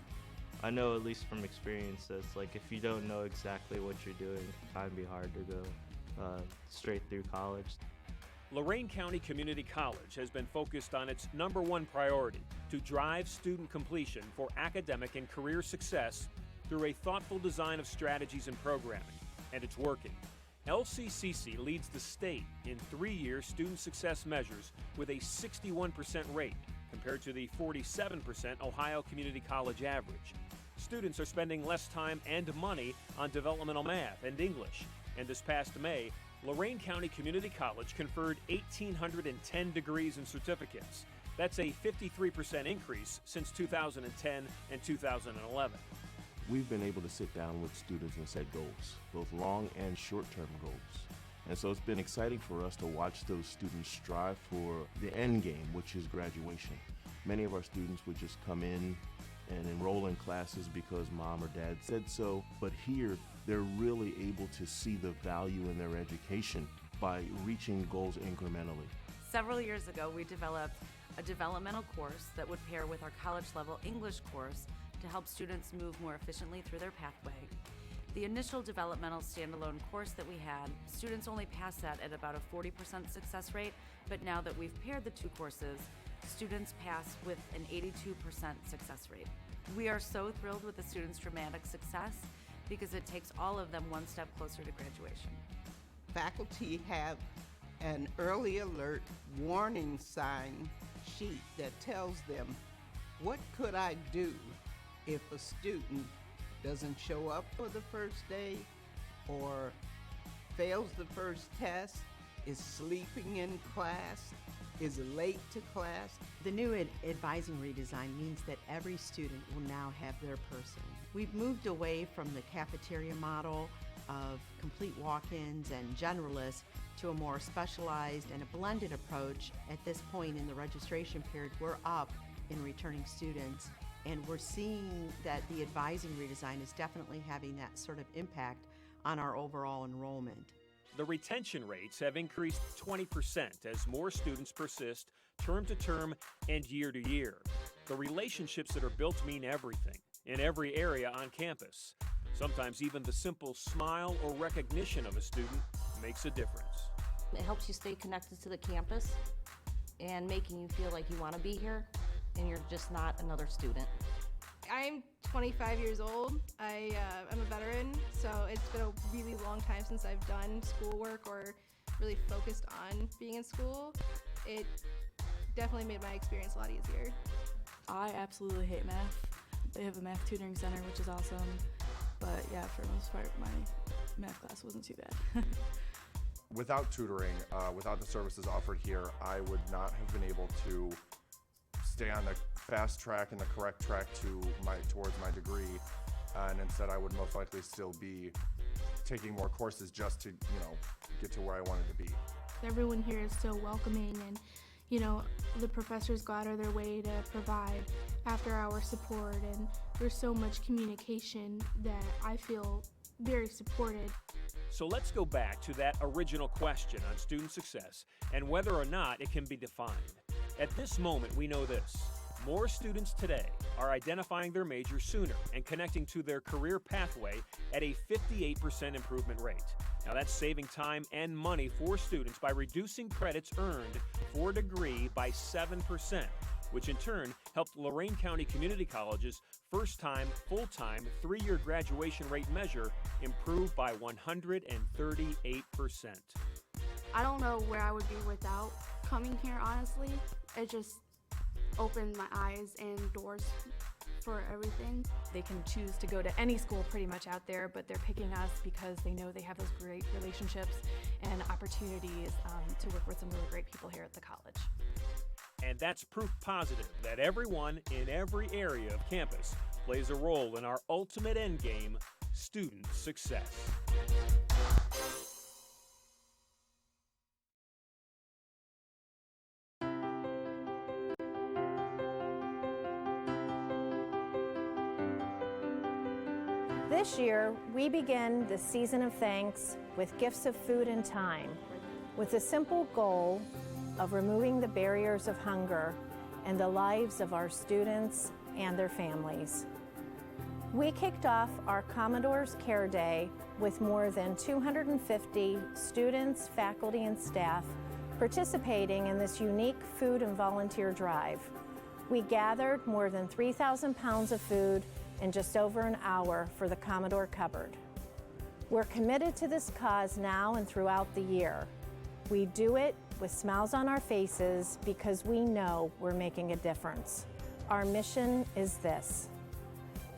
I know, at least from experience, that it's like if you don't know exactly what you're doing, it can kind of be hard to go straight through college. Lorain County Community College has been focused on its number one priority, to drive student completion for academic and career success through a thoughtful design of strategies and programming, and it's working. LCCC leads the state in 3-year student success measures with a 61% rate compared to the 47% Ohio Community College average. Students are spending less time and money on developmental math and English, and this past May, Lorain County Community College conferred 1,810 degrees and certificates. That's a 53% increase since 2010 and 2011. We've been able to sit down with students and set goals, both long and short-term goals. And so it's been exciting for us to watch those students strive for the end game, which is graduation. Many of our students would just come in and enroll in classes because mom or dad said so, but here they're really able to see the value in their education by reaching goals incrementally. Several years ago, we developed a developmental course that would pair with our college-level English course to help students move more efficiently through their pathway. The initial developmental standalone course that we had, students only passed that at about a 40% success rate, but now that we've paired the two courses, students pass with an 82% success rate. We are so thrilled with the students' dramatic success because it takes all of them one step closer to graduation. Faculty have an early alert warning sign sheet that tells them, what could I do if a student doesn't show up for the first day or fails the first test, is sleeping in class, is late to class. The new advising redesign means that every student will now have their person. We've moved away from the cafeteria model of complete walk-ins and generalists to a more specialized and a blended approach. At this point in the registration period, we're up in returning students, and we're seeing that the advising redesign is definitely having that sort of impact on our overall enrollment. The retention rates have increased 20% as more students persist term to term and year to year. The relationships that are built mean everything in every area on campus. Sometimes even the simple smile or recognition of a student makes a difference. It helps you stay connected to the campus and making you feel like you want to be here and you're just not another student. I'm 25 years old. I'm a veteran, so it's been a really long time since I've done schoolwork or really focused on being in school. It definitely made my experience a lot easier. I absolutely hate math. They have a math tutoring center, which is awesome, but yeah, for the most part, my math class wasn't too bad. Without tutoring, without the services offered here, I would not have been able to stay on the fast track and the correct track towards my degree, and instead I would most likely still be taking more courses just to get to where I wanted to be. Everyone here is so welcoming, and the professors go out of their way to provide after-hour support, and there's so much communication that I feel very supported. So let's go back to that original question on student success and whether or not it can be defined. At this moment, we know this. More students today are identifying their major sooner and connecting to their career pathway at a 58% improvement rate. Now that's saving time and money for students by reducing credits earned for a degree by 7%, which in turn helped Lorain County Community College's first-time, full-time, 3-year graduation rate measure improve by 138%. I don't know where I would be without coming here, honestly. It just opened my eyes and doors for everything. They can choose to go to any school pretty much out there, but they're picking us because they know they have those great relationships and opportunities to work with some really great people here at the college. And that's proof positive that everyone in every area of campus plays a role in our ultimate end game, student success. This year, we begin the season of thanks with gifts of food and time, with the simple goal of removing the barriers of hunger in the lives of our students and their families. We kicked off our Commodore's Care Day with more than 250 students, faculty, and staff participating in this unique food and volunteer drive. We gathered more than 3,000 pounds of food in just over an hour for the Commodore Cupboard. We're committed to this cause now and throughout the year. We do it with smiles on our faces because we know we're making a difference. Our mission is this.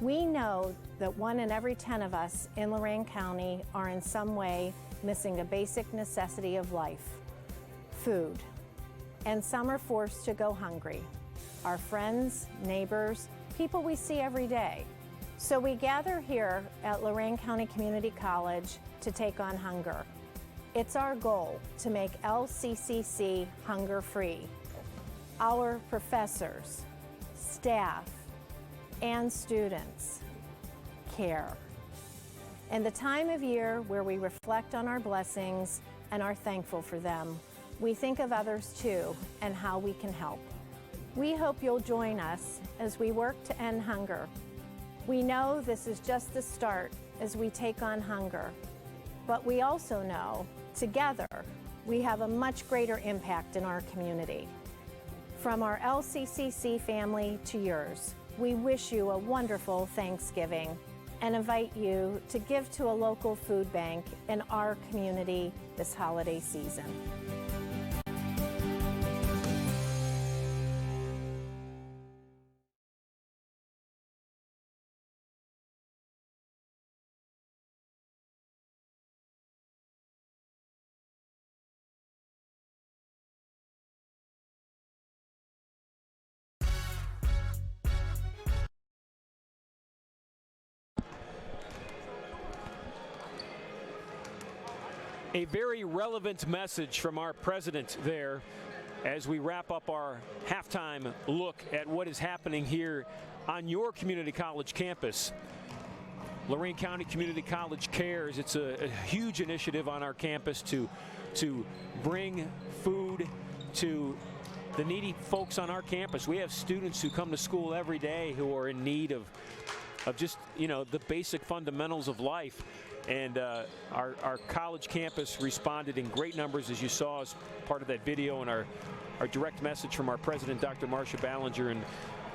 We know that 1 in every 10 of us in Lorain County are in some way missing a basic necessity of life, food. And some are forced to go hungry. Our friends, neighbors, people we see every day. So we gather here at Lorain County Community College to take on hunger. It's our goal to make LCCC hunger-free. Our professors, staff, and students care. In the time of year where we reflect on our blessings and are thankful for them, we think of others too and how we can help. We hope you'll join us as we work to end hunger. We know this is just the start as we take on hunger, but we also know together we have a much greater impact in our community. From our LCCC family to yours, we wish you a wonderful Thanksgiving and invite you to give to a local food bank in our community this holiday season. A very relevant message from our president there as we wrap up our halftime look at what is happening here on your community college campus. Lorain County Community College Cares. It's a huge initiative on our campus to bring food to the needy folks on our campus. We have students who come to school every day who are in need of just, you know, the basic fundamentals of life. And our college campus responded in great numbers, as you saw as part of that video and our direct message from our president, Dr. Marcia Ballinger.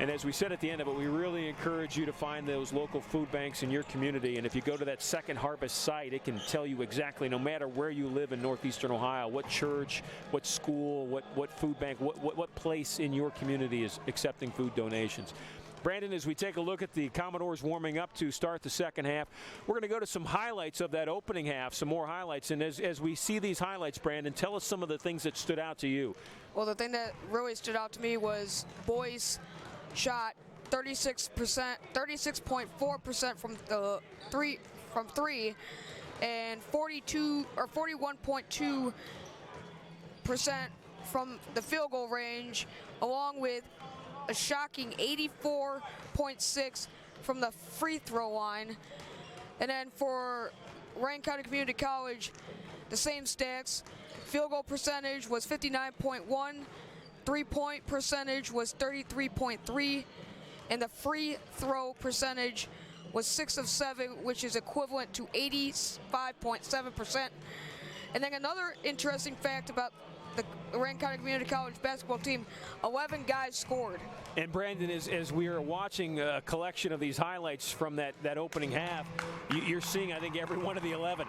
And as we said at the end of it, we really encourage you to find those local food banks in your community. And if you go to that Second Harvest site, it can tell you exactly, no matter where you live in northeastern Ohio, what church, what school, what food bank, what place in your community is accepting food donations. Brandon, as we take a look at the Commodores warming up to start the second half, we're going to go to some highlights of that opening half, some more highlights. And as we see these highlights, Brandon, tell us some of the things that stood out to you. Well, the thing that really stood out to me was Boyce shot 36.4% from three, and 41.2% from the field goal range, along with a shocking 84.6 from the free throw line. And then for Lorain County Community College, the same stats. Field goal percentage was 59.1, three-point percentage was 33.3, and the free throw percentage was 6 of 7, which is equivalent to 85.7%. And then another interesting fact about the Lorain County Community College basketball team, 11 guys scored. And Brandon, as we are watching a collection of these highlights from that opening half, you're seeing, I think, every one of the 11.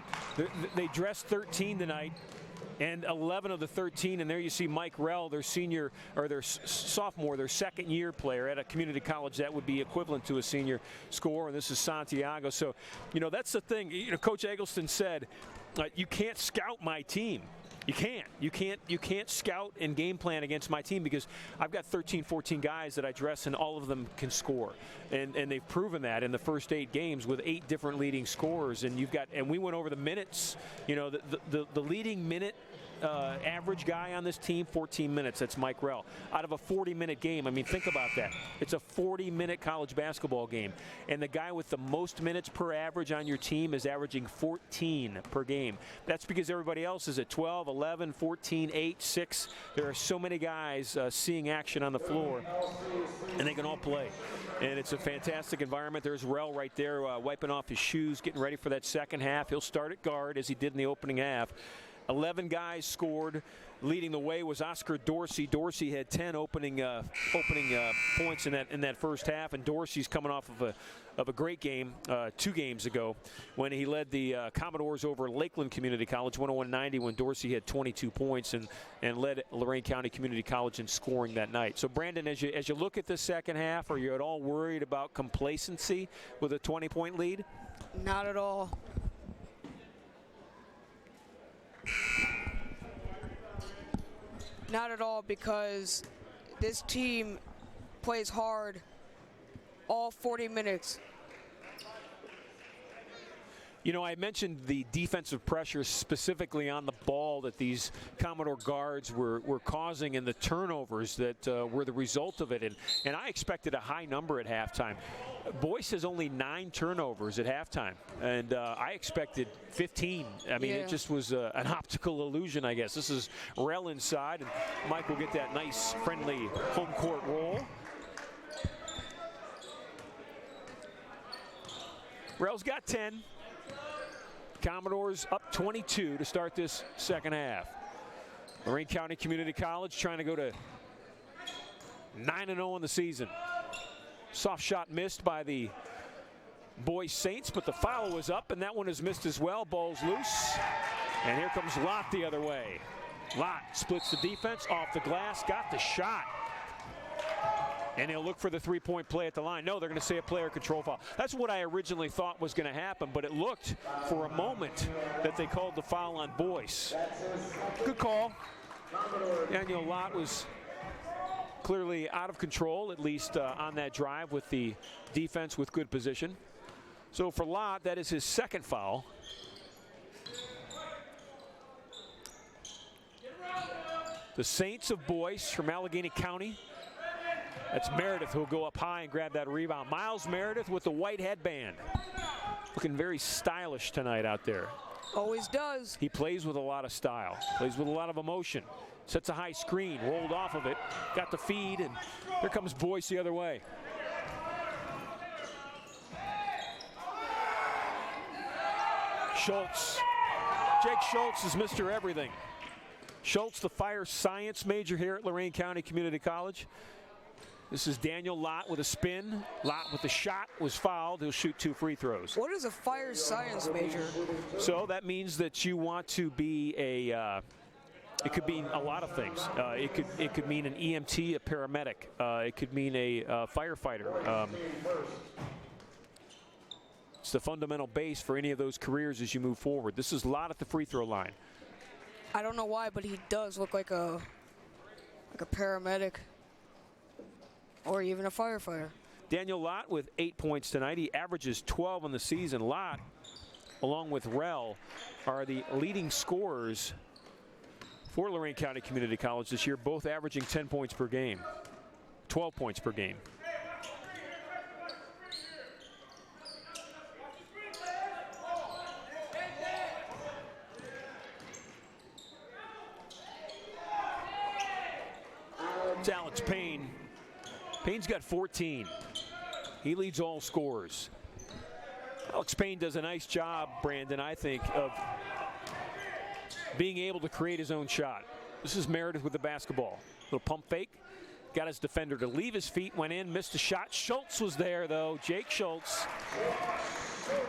They dressed 13 tonight. And 11 of the 13, and there you see Mike Rell, their senior, or their sophomore, their second-year player at a community college. That would be equivalent to a senior scorer, and this is Santiago. So, you know, that's the thing. You know, Coach Eggleston said, you can't scout my team. You can't scout and game plan against my team because I've got 13, 14 guys that I dress and all of them can score. And they've proven that in the first 8 games with 8 different leading scorers. And we went over the minutes, you know, the leading minute average guy on this team, 14 minutes. That's Mike Rell. Out of a 40-minute game, I mean, think about that. It's a 40-minute college basketball game. And the guy with the most minutes per average on your team is averaging 14 per game. That's because everybody else is at 12, 11, 14, 8, 6. There are so many guys seeing action on the floor, and they can all play. And it's a fantastic environment. There's Rell right there wiping off his shoes, getting ready for that second half. He'll start at guard as he did in the opening half. 11 guys scored. Leading the way was Oscar Dorsey. Dorsey had 10 opening points in that first half, and Dorsey's coming off of a great game 2 games ago when he led the Commodores over Lakeland Community College 101-90 when Dorsey had 22 points and led Lorain County Community College in scoring that night. So Brandon, as you look at the second half, are you at all worried about complacency with a 20-point lead? Not at all. Not at all, because this team plays hard all 40 minutes. You know, I mentioned the defensive pressure specifically on the ball that these Commodore guards were causing and the turnovers that were the result of it. And I expected a high number at halftime. Boyce has only 9 turnovers at halftime, and I expected 15. I mean, It just was an optical illusion, I guess. This is Rell inside, and Mike will get that nice, friendly home court roll. Rell's got 10. Commodores up 22 to start this second half. Lorain County Community College trying to go to 9-0 in the season. Soft shot missed by the Boyce Saints, but the foul was up, and that one is missed as well. Ball's loose, and here comes Lott the other way. Lott splits the defense, off the glass, got the shot. And he'll look for the three-point play at the line. No, they're going to say a player control foul. That's what I originally thought was going to happen, but it looked for a moment that they called the foul on Boyce. Good call. Daniel Lott was clearly out of control, at least on that drive with the defense with good position. So for Lott, that is his second foul. The Saints of Boyce from Allegheny County. That's Meredith who'll go up high and grab that rebound. Miles Meredith with the white headband. Looking very stylish tonight out there. Always does. He plays with a lot of style, plays with a lot of emotion. Sets a high screen, rolled off of it, got the feed, and here comes Boyce the other way. Schultz. Jake Schultz is Mr. Everything. Schultz, the fire science major here at Lorain County Community College. This is Daniel Lott with a spin. Lott with the shot was fouled. He'll shoot 2 free throws. What is a fire science major? So that means that you want to be a, it could mean a lot of things. It could mean an EMT, a paramedic. It could mean a firefighter. It's the fundamental base for any of those careers as you move forward. This is Lott at the free throw line. I don't know why, but he does look like a paramedic. Or even a firefighter. Daniel Lott with 8 points tonight. He averages 12 in the season. Lott, along with Rell, are the leading scorers for Lorain County Community College this year, both averaging 10 points per game, 12 points per game. It's Alex Payne. Payne's got 14. He leads all scorers. Alex Payne does a nice job, Brandon, I think, of being able to create his own shot. This is Meredith with the basketball. Little pump fake. Got his defender to leave his feet, went in, missed a shot. Schultz was there, though. Jake Schultz.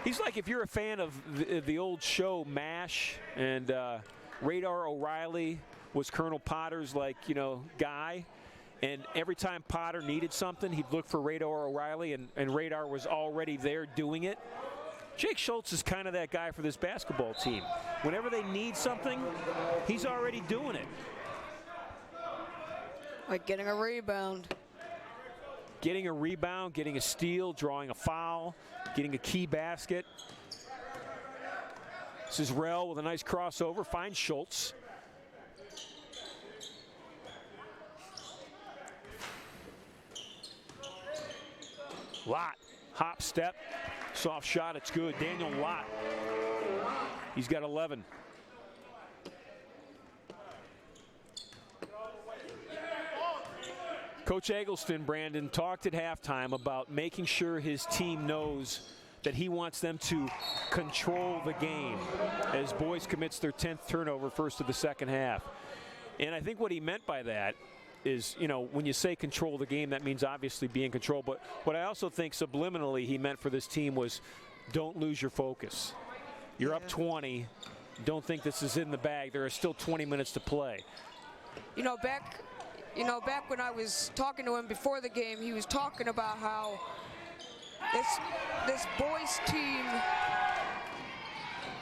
He's like, if you're a fan of the old show MASH, and Radar O'Reilly was Colonel Potter's, guy. And every time Potter needed something, he'd look for Radar O'Reilly, and Radar was already there doing it. Jake Schultz is kind of that guy for this basketball team. Whenever they need something, he's already doing it. Like getting a rebound. Getting a rebound, getting a steal, drawing a foul, getting a key basket. This is Rell with a nice crossover, finds Schultz. Lott, hop, step, soft shot, it's good. Daniel Lott, he's got 11. Coach Eggleston, Brandon, talked at halftime about making sure his team knows that he wants them to control the game as Boyce commits their 10th turnover, first of the second half. And I think what he meant by that is, when you say control the game, that means obviously be in control. But what I also think subliminally he meant for this team was don't lose your focus. You're up 20. Don't think this is in the bag. There are still 20 minutes to play. Back when I was talking to him before the game, he was talking about how this Boyce team.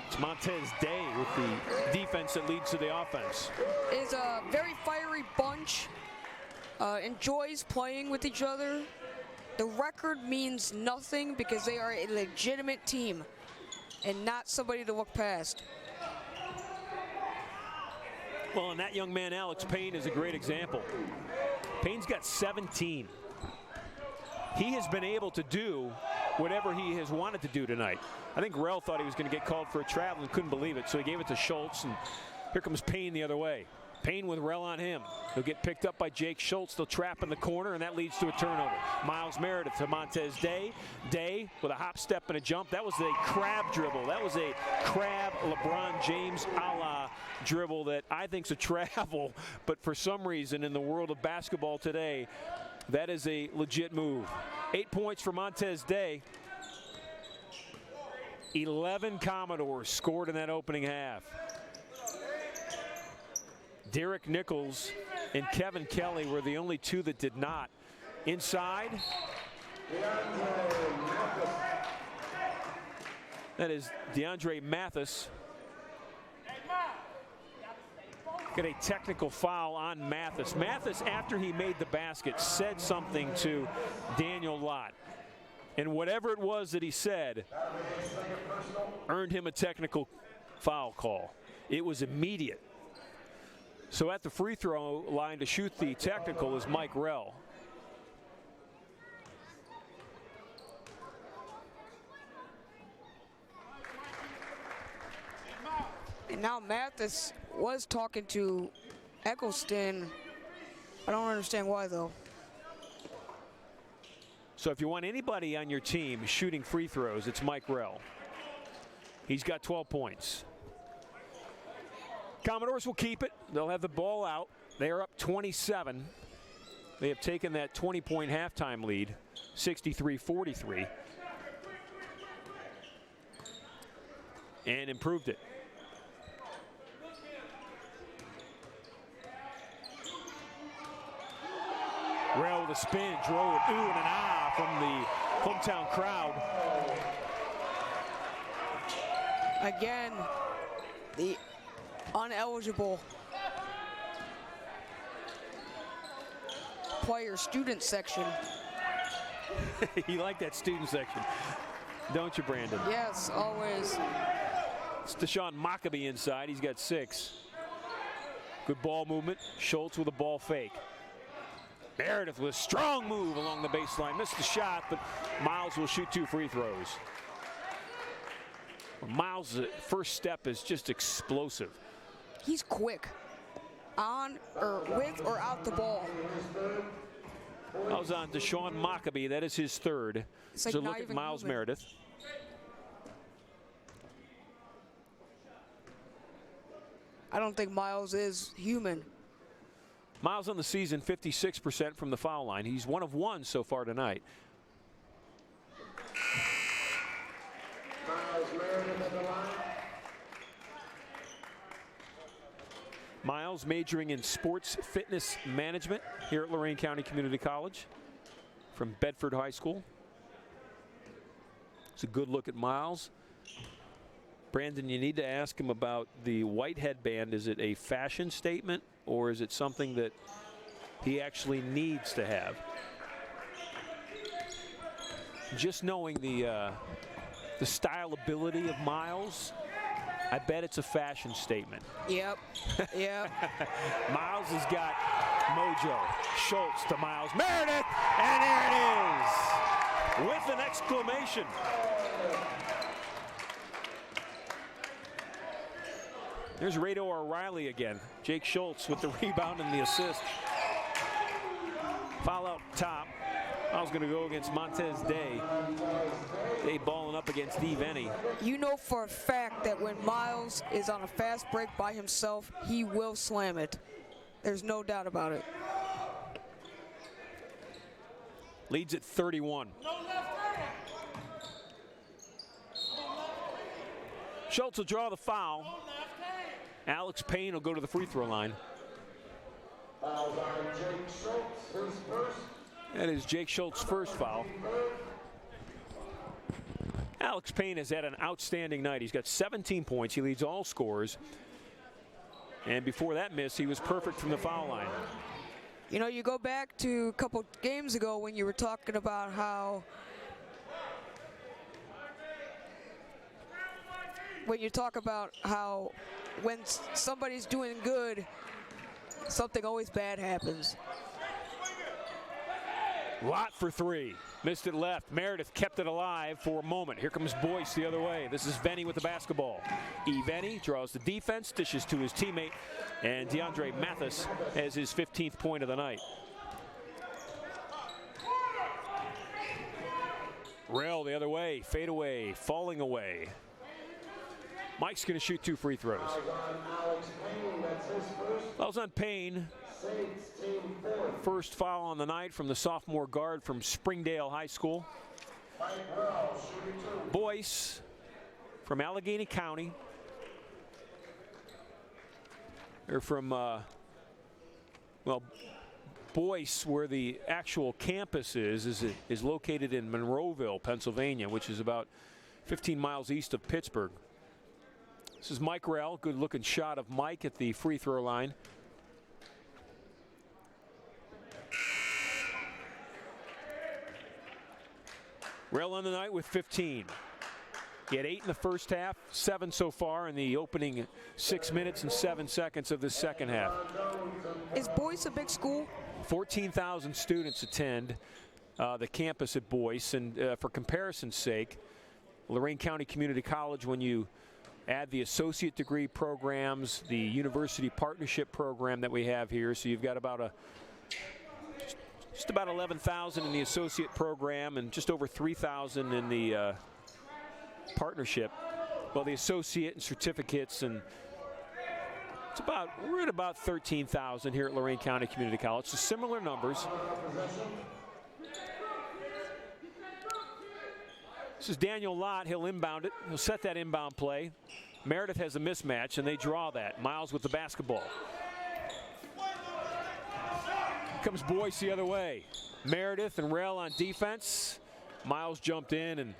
It's Montez Day with the defense that leads to the offense. Is a very fiery bunch. Enjoys playing with each other. The record means nothing because they are a legitimate team and not somebody to look past. Well, and that young man, Alex Payne, is a great example. Payne's got 17. He has been able to do whatever he has wanted to do tonight. I think Rell thought he was going to get called for a travel and couldn't believe it, so he gave it to Schultz, and here comes Payne the other way. Payne with Rell on him. He'll get picked up by Jake Schultz. They'll trap in the corner, and that leads to a turnover. Miles Meredith to Montez Day. Day with a hop, step, and a jump. That was a crab dribble. That was a crab LeBron James a la dribble that I think's a travel, but for some reason in the world of basketball today, that is a legit move. 8 points for Montez Day. 11 Commodores scored in that opening half. Derek Nichols and Kevin Kelly were the only two that did not. Inside. That is DeAndre Mathis. Got a technical foul on Mathis. Mathis, after he made the basket, said something to Daniel Lott. And whatever it was that he said earned him a technical foul call. It was immediate. So at the free throw line to shoot the technical is Mike Rell. And now Mathis was talking to Eggleston. I don't understand why, though. So if you want anybody on your team shooting free throws, it's Mike Rell. He's got 12 points. Commodores will keep it. They'll have the ball out. They are up 27. They have taken that 20-point halftime lead, 63-43, and improved it. Rell with a spin, drove it, ooh and an ah from the hometown crowd. Again, the uneligible player student section. You like that student section, don't you, Brandon? Yes, always. It's Deshaun Maccabee inside. He's got 6. Good ball movement. Schultz with a ball fake. Meredith with a strong move along the baseline. Missed the shot, but Miles will shoot 2 free throws. Miles' first step is just explosive. He's quick. On or with or out the ball. I was on Deshaun Maccabee. That is his 3rd. It's like so not look at even Miles moving. Meredith. I don't think Miles is human. Miles on the season, 56% from the foul line. He's 1 of 1 so far tonight. Miles majoring in sports fitness management here at Lorain County Community College from Bedford High School. It's a good look at Miles. Brandon, you need to ask him about the white headband. Is it a fashion statement or is it something that he actually needs to have? Just knowing the styleability of Miles, I bet it's a fashion statement. Yep. Yep. Miles has got mojo. Schultz to Miles Meredith, and there it is with an exclamation. There's Radar O'Reilly again. Jake Schultz with the rebound and the assist. Foul out top. I was going to go against Montez Day. Day balling up against Steve Ennie. You know for a fact that when Miles is on a fast break by himself, he will slam it. There's no doubt about it. Leads at 31. Schultz will draw the foul. Alex Payne will go to the free throw line. That is Jake Schultz's first foul. Alex Payne has had an outstanding night. He's got 17 points. He leads all scorers. And before that miss, he was perfect from the foul line. You know, you go back to a couple games ago when you were talking about how when somebody's doing good, something always bad happens. Lot for three. Missed it left. Meredith kept it alive for a moment. Here comes Boyce the other way. This is Venny with the basketball. Venny draws the defense, dishes to his teammate, and DeAndre Mathis has his 15th point of the night. Rail the other way. Fade away. Falling away. Mike's going to shoot 2 free throws. Fouls on Payne. First foul on the night from the sophomore guard from Springdale High School. Boyce from Allegheny County. They're from, Boyce, where the actual campus is located in Monroeville, Pennsylvania, which is about 15 miles east of Pittsburgh. This is Mike Rell. Good looking shot of Mike at the free throw line. Rell on the night with 15. He had 8 in the first half, 7 so far in the opening 6 minutes and 7 seconds of the second half. Is Boyce a big school? 14,000 students attend the campus at Boyce, and for comparison's sake, Lorain County Community College, when you add the associate degree programs, the university partnership program that we have here, so you've got about just about 11,000 in the associate program and just over 3,000 in the partnership. Well, the associate and certificates, and we're at about 13,000 here at Lorain County Community College. So similar numbers. This is Daniel Lott. He'll inbound it. He'll set that inbound play. Meredith has a mismatch, and they draw that. Miles with the basketball. Comes Boyce the other way. Meredith and Rell on defense. Miles jumped in, and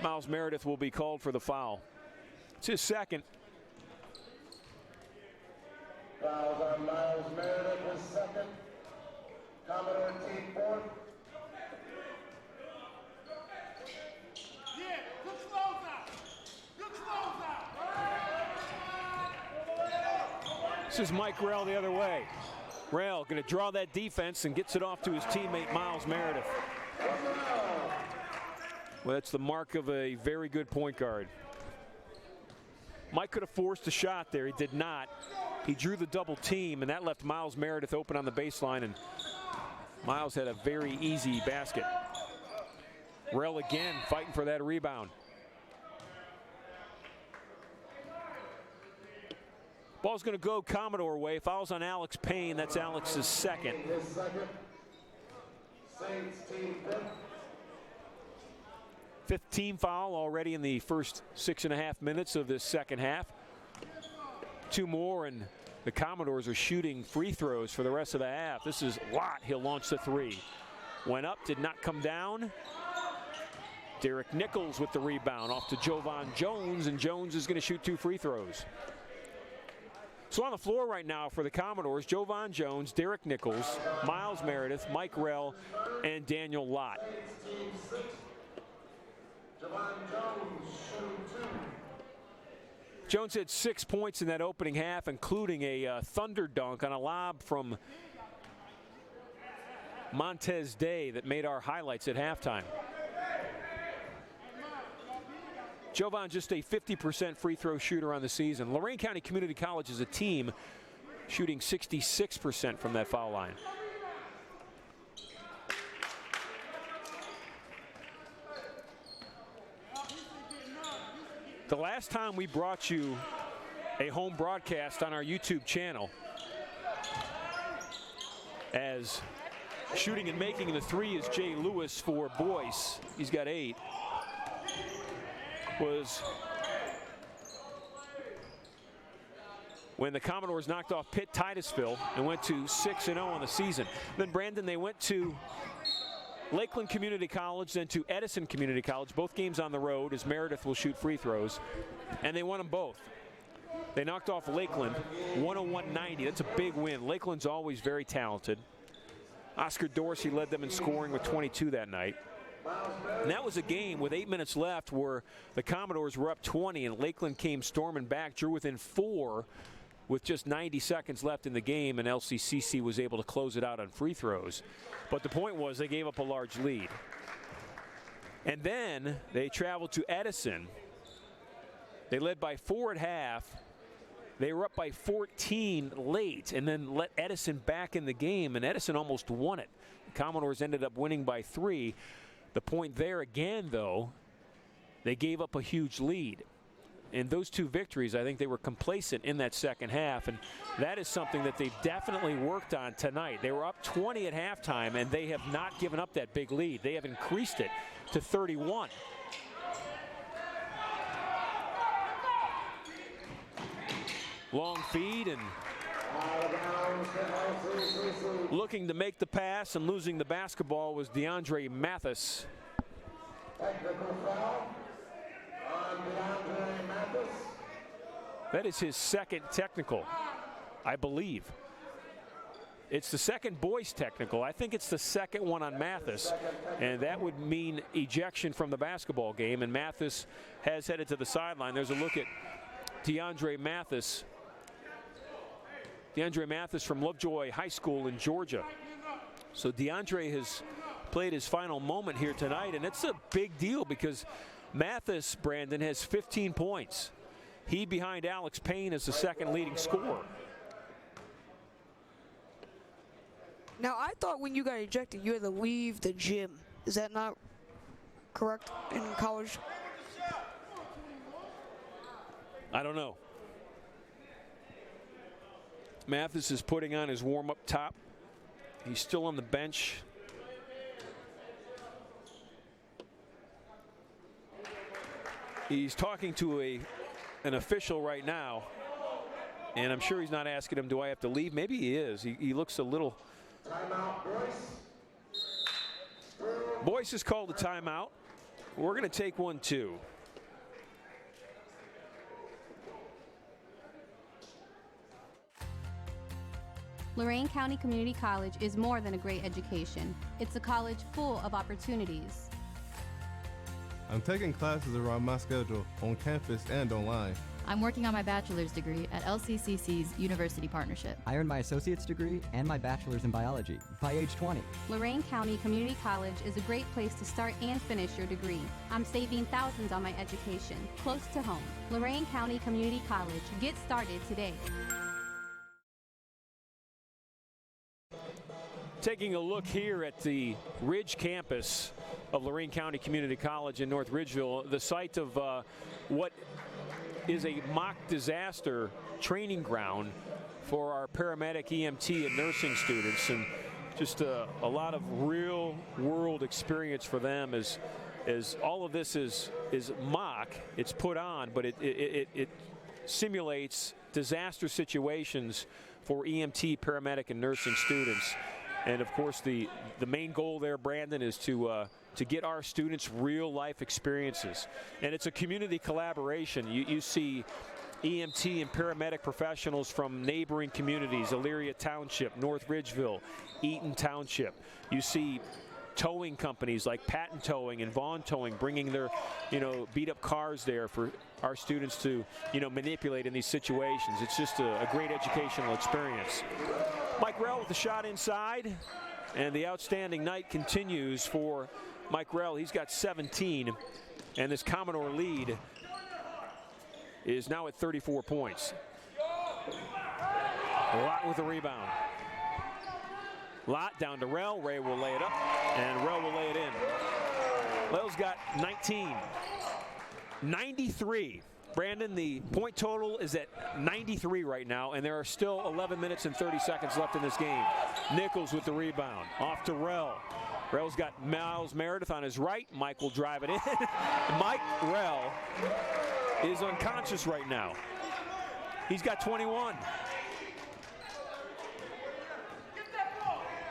Miles Meredith will be called for the foul. It's his second. Fouls on Miles Meredith, his second. Commodore T4. This is Mike Rell the other way. Rell going to draw that defense and gets it off to his teammate Miles Meredith. Well, that's the mark of a very good point guard. Mike could have forced a shot there. He did not. He drew the double team, and that left Miles Meredith open on the baseline, and Miles had a very easy basket. Rell again fighting for that rebound. Ball's going to go Commodore way. Fouls on Alex Payne. That's Alex's second. 15 foul already in the first 6.5 minutes of this second half. 2 more, and the Commodores are shooting free throws for the rest of the half. This is Lott. He'll launch the three. Went up, did not come down. Derek Nichols with the rebound off to Jovan Jones, and Jones is going to shoot 2 free throws. So on the floor right now for the Commodores, Jovan Jones, Derek Nichols, Miles Meredith, Mike Rell, and Daniel Lott. Jones had 6 points in that opening half, including a thunder dunk on a lob from Montez Day that made our highlights at halftime. Jovan just a 50% free throw shooter on the season. Lorain County Community College is a team shooting 66% from that foul line. The last time we brought you a home broadcast on our YouTube channel, as shooting and making the three is Jay Lewis for Boyce, he's got 8, was when the Commodores knocked off Pitt Titusville and went to 6-0 on the season. Then, Brandon, they went to Lakeland Community College, then to Edison Community College, both games on the road, as Meredith will shoot free throws, and they won them both. They knocked off Lakeland 101-90. That's a big win. Lakeland's always very talented. Oscar Dorsey led them in scoring with 22 that night. And that was a game with 8 minutes left where the Commodores were up 20 and Lakeland came storming back, drew within 4 with just 90 seconds left in the game, and LCCC was able to close it out on free throws. But the point was they gave up a large lead. And then they traveled to Edison. They led by 4 at half. They were up by 14 late and then let Edison back in the game, and Edison almost won it. The Commodores ended up winning by 3. The point there again, though, they gave up a huge lead. In those 2 victories, I think they were complacent in that second half, and that is something that they've definitely worked on tonight. They were up 20 at halftime, and they have not given up that big lead. They have increased it to 31. Long feed, and looking to make the pass and losing the basketball was DeAndre Mathis. Technical foul on DeAndre Mathis. That is his second technical, I believe. It's the second Boyce technical. I think it's the second one on Mathis, and that would mean ejection from the basketball game, and Mathis has headed to the sideline. There's a look at DeAndre Mathis. DeAndre Mathis from Lovejoy High School in Georgia. So DeAndre has played his final moment here tonight, and it's a big deal because Mathis, Brandon, has 15 points. He behind Alex Payne is the second leading scorer. Now, I thought when you got ejected, you had to leave the gym. Is that not correct in college? I don't know. Mathis is putting on his warm-up top. He's still on the bench. He's talking to an official right now, and I'm sure he's not asking him, do I have to leave? Maybe he is. He looks a little... Timeout, Boyce. Boyce has called a timeout. We're going to take one, too. Lorain County Community College is more than a great education. It's a college full of opportunities. I'm taking classes around my schedule on campus and online. I'm working on my bachelor's degree at LCCC's University Partnership. I earned my associate's degree and my bachelor's in biology by age 20. Lorain County Community College is a great place to start and finish your degree. I'm saving thousands on my education, close to home. Lorain County Community College. Get started today. Taking a look here at the Ridge campus of Lorain County Community College in North Ridgeville, the site of what is a mock disaster training ground for our paramedic, EMT, and nursing students, and just a lot of real world experience for them as all of this is mock. It's put on, but it simulates disaster situations for EMT, paramedic, and nursing students. And of course, the main goal there, Brandon, is to get our students real life experiences. And it's a community collaboration. You see EMT and paramedic professionals from neighboring communities, Elyria Township, North Ridgeville, Eaton Township. You see towing companies like Patton Towing and Vaughn Towing bringing their, beat up cars there for our students to, manipulate in these situations. It's just a great educational experience. Mike Rell with the shot inside, and the outstanding night continues for Mike Rell. He's got 17, and this Commodore lead is now at 34 points. Lott with the rebound. Lott down to Rell. Ray will lay it up, and Rell will lay it in. Rell's got 19. 93. Brandon, the point total is at 93 right now, and there are still 11 minutes and 30 seconds left in this game. Nichols with the rebound. Off to Rell. Rell's got Miles Meredith on his right. Mike will drive it in. Mike Rell is unconscious right now. He's got 21.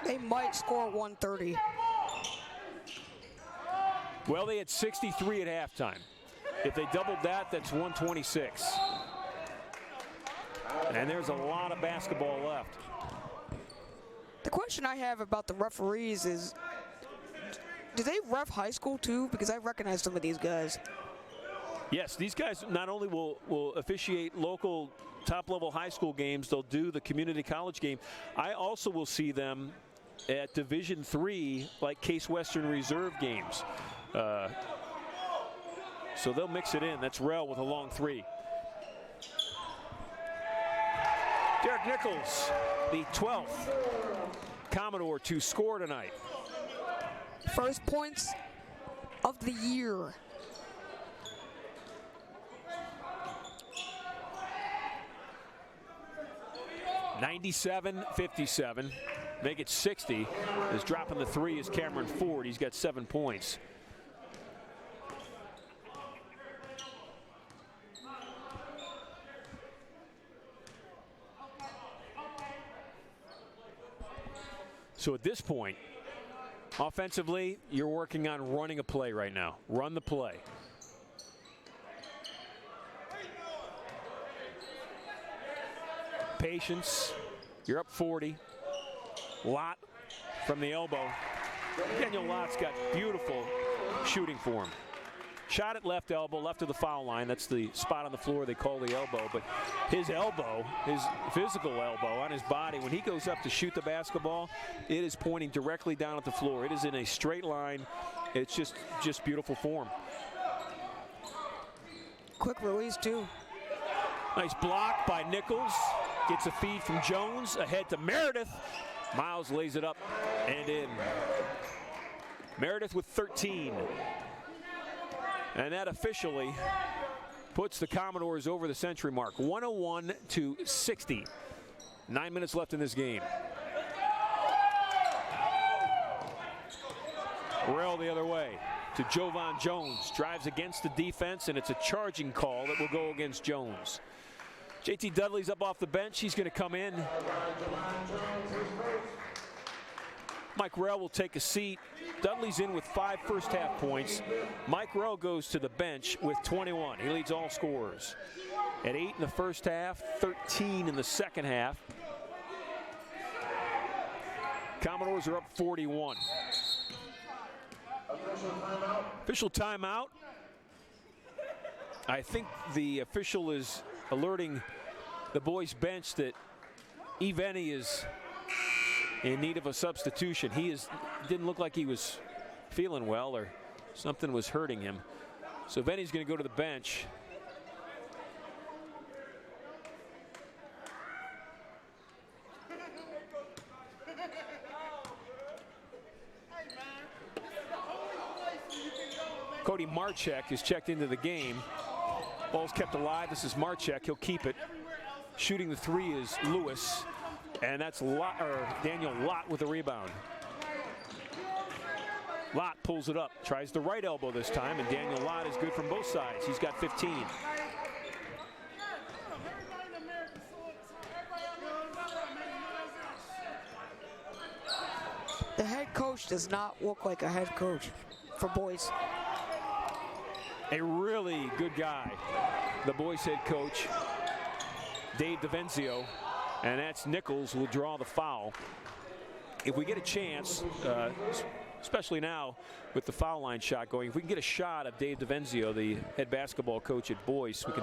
They might score 130. Well, they had 63 at halftime. If they doubled that, that's 126. And there's a lot of basketball left. The question I have about the referees is, do they ref high school too? Because I recognize some of these guys. Yes, these guys not only will officiate local top-level high school games, they'll do the community college game. I also will see them at Division III, like Case Western Reserve games. So they'll mix it in. That's Rell with a long three. Derek Nichols, the 12th Commodore to score tonight. First points of the year. (97-57). Make it 60. Is dropping the three is Cameron Ford. He's got 7 points. So at this point, offensively, you're working on running a play right now. Run the play. Patience. You're up 40. Lott from the elbow. Daniel Lott's got beautiful shooting form. Shot at left elbow, left of the foul line. That's the spot on the floor they call the elbow. But his elbow, his physical elbow on his body, when he goes up to shoot the basketball, it is pointing directly down at the floor. It is in a straight line. It's just beautiful form. Quick release, too. Nice block by Nichols. Gets a feed from Jones. Ahead to Meredith. Miles lays it up and in. Meredith with 13. And that officially puts the Commodores over the century mark. 101-60. 9 minutes left in this game. Rell the other way to Jovan Jones. Drives against the defense, and it's a charging call that will go against Jones. JT Dudley's up off the bench. He's going to come in. Mike Rell will take a seat. Dudley's in with 5 first-half points. Mike Rell goes to the bench with 21. He leads all scorers. At 8 in the first half, 13 in the second half. Commodores are up 41. Official timeout. I think the official is alerting the boys' bench that Eveni is in need of a substitution. Didn't look like he was feeling well, or something was hurting him. So Eveni's going to go to the bench. Cody Marchek is checked into the game. Ball's kept alive. This is Marchek. He'll keep it. Shooting the three is Lewis. And that's Daniel Lott with the rebound. Lott pulls it up. Tries the right elbow this time. And Daniel Lott is good from both sides. He's got 15. does not look like a head coach for Boyce. A really good guy, the Boyce head coach, Dave DiVenzio, and that's Nichols who will draw the foul. If we get a chance, especially now with the foul line shot going, if we can get a shot of Dave DiVenzio, the head basketball coach at Boyce, we can.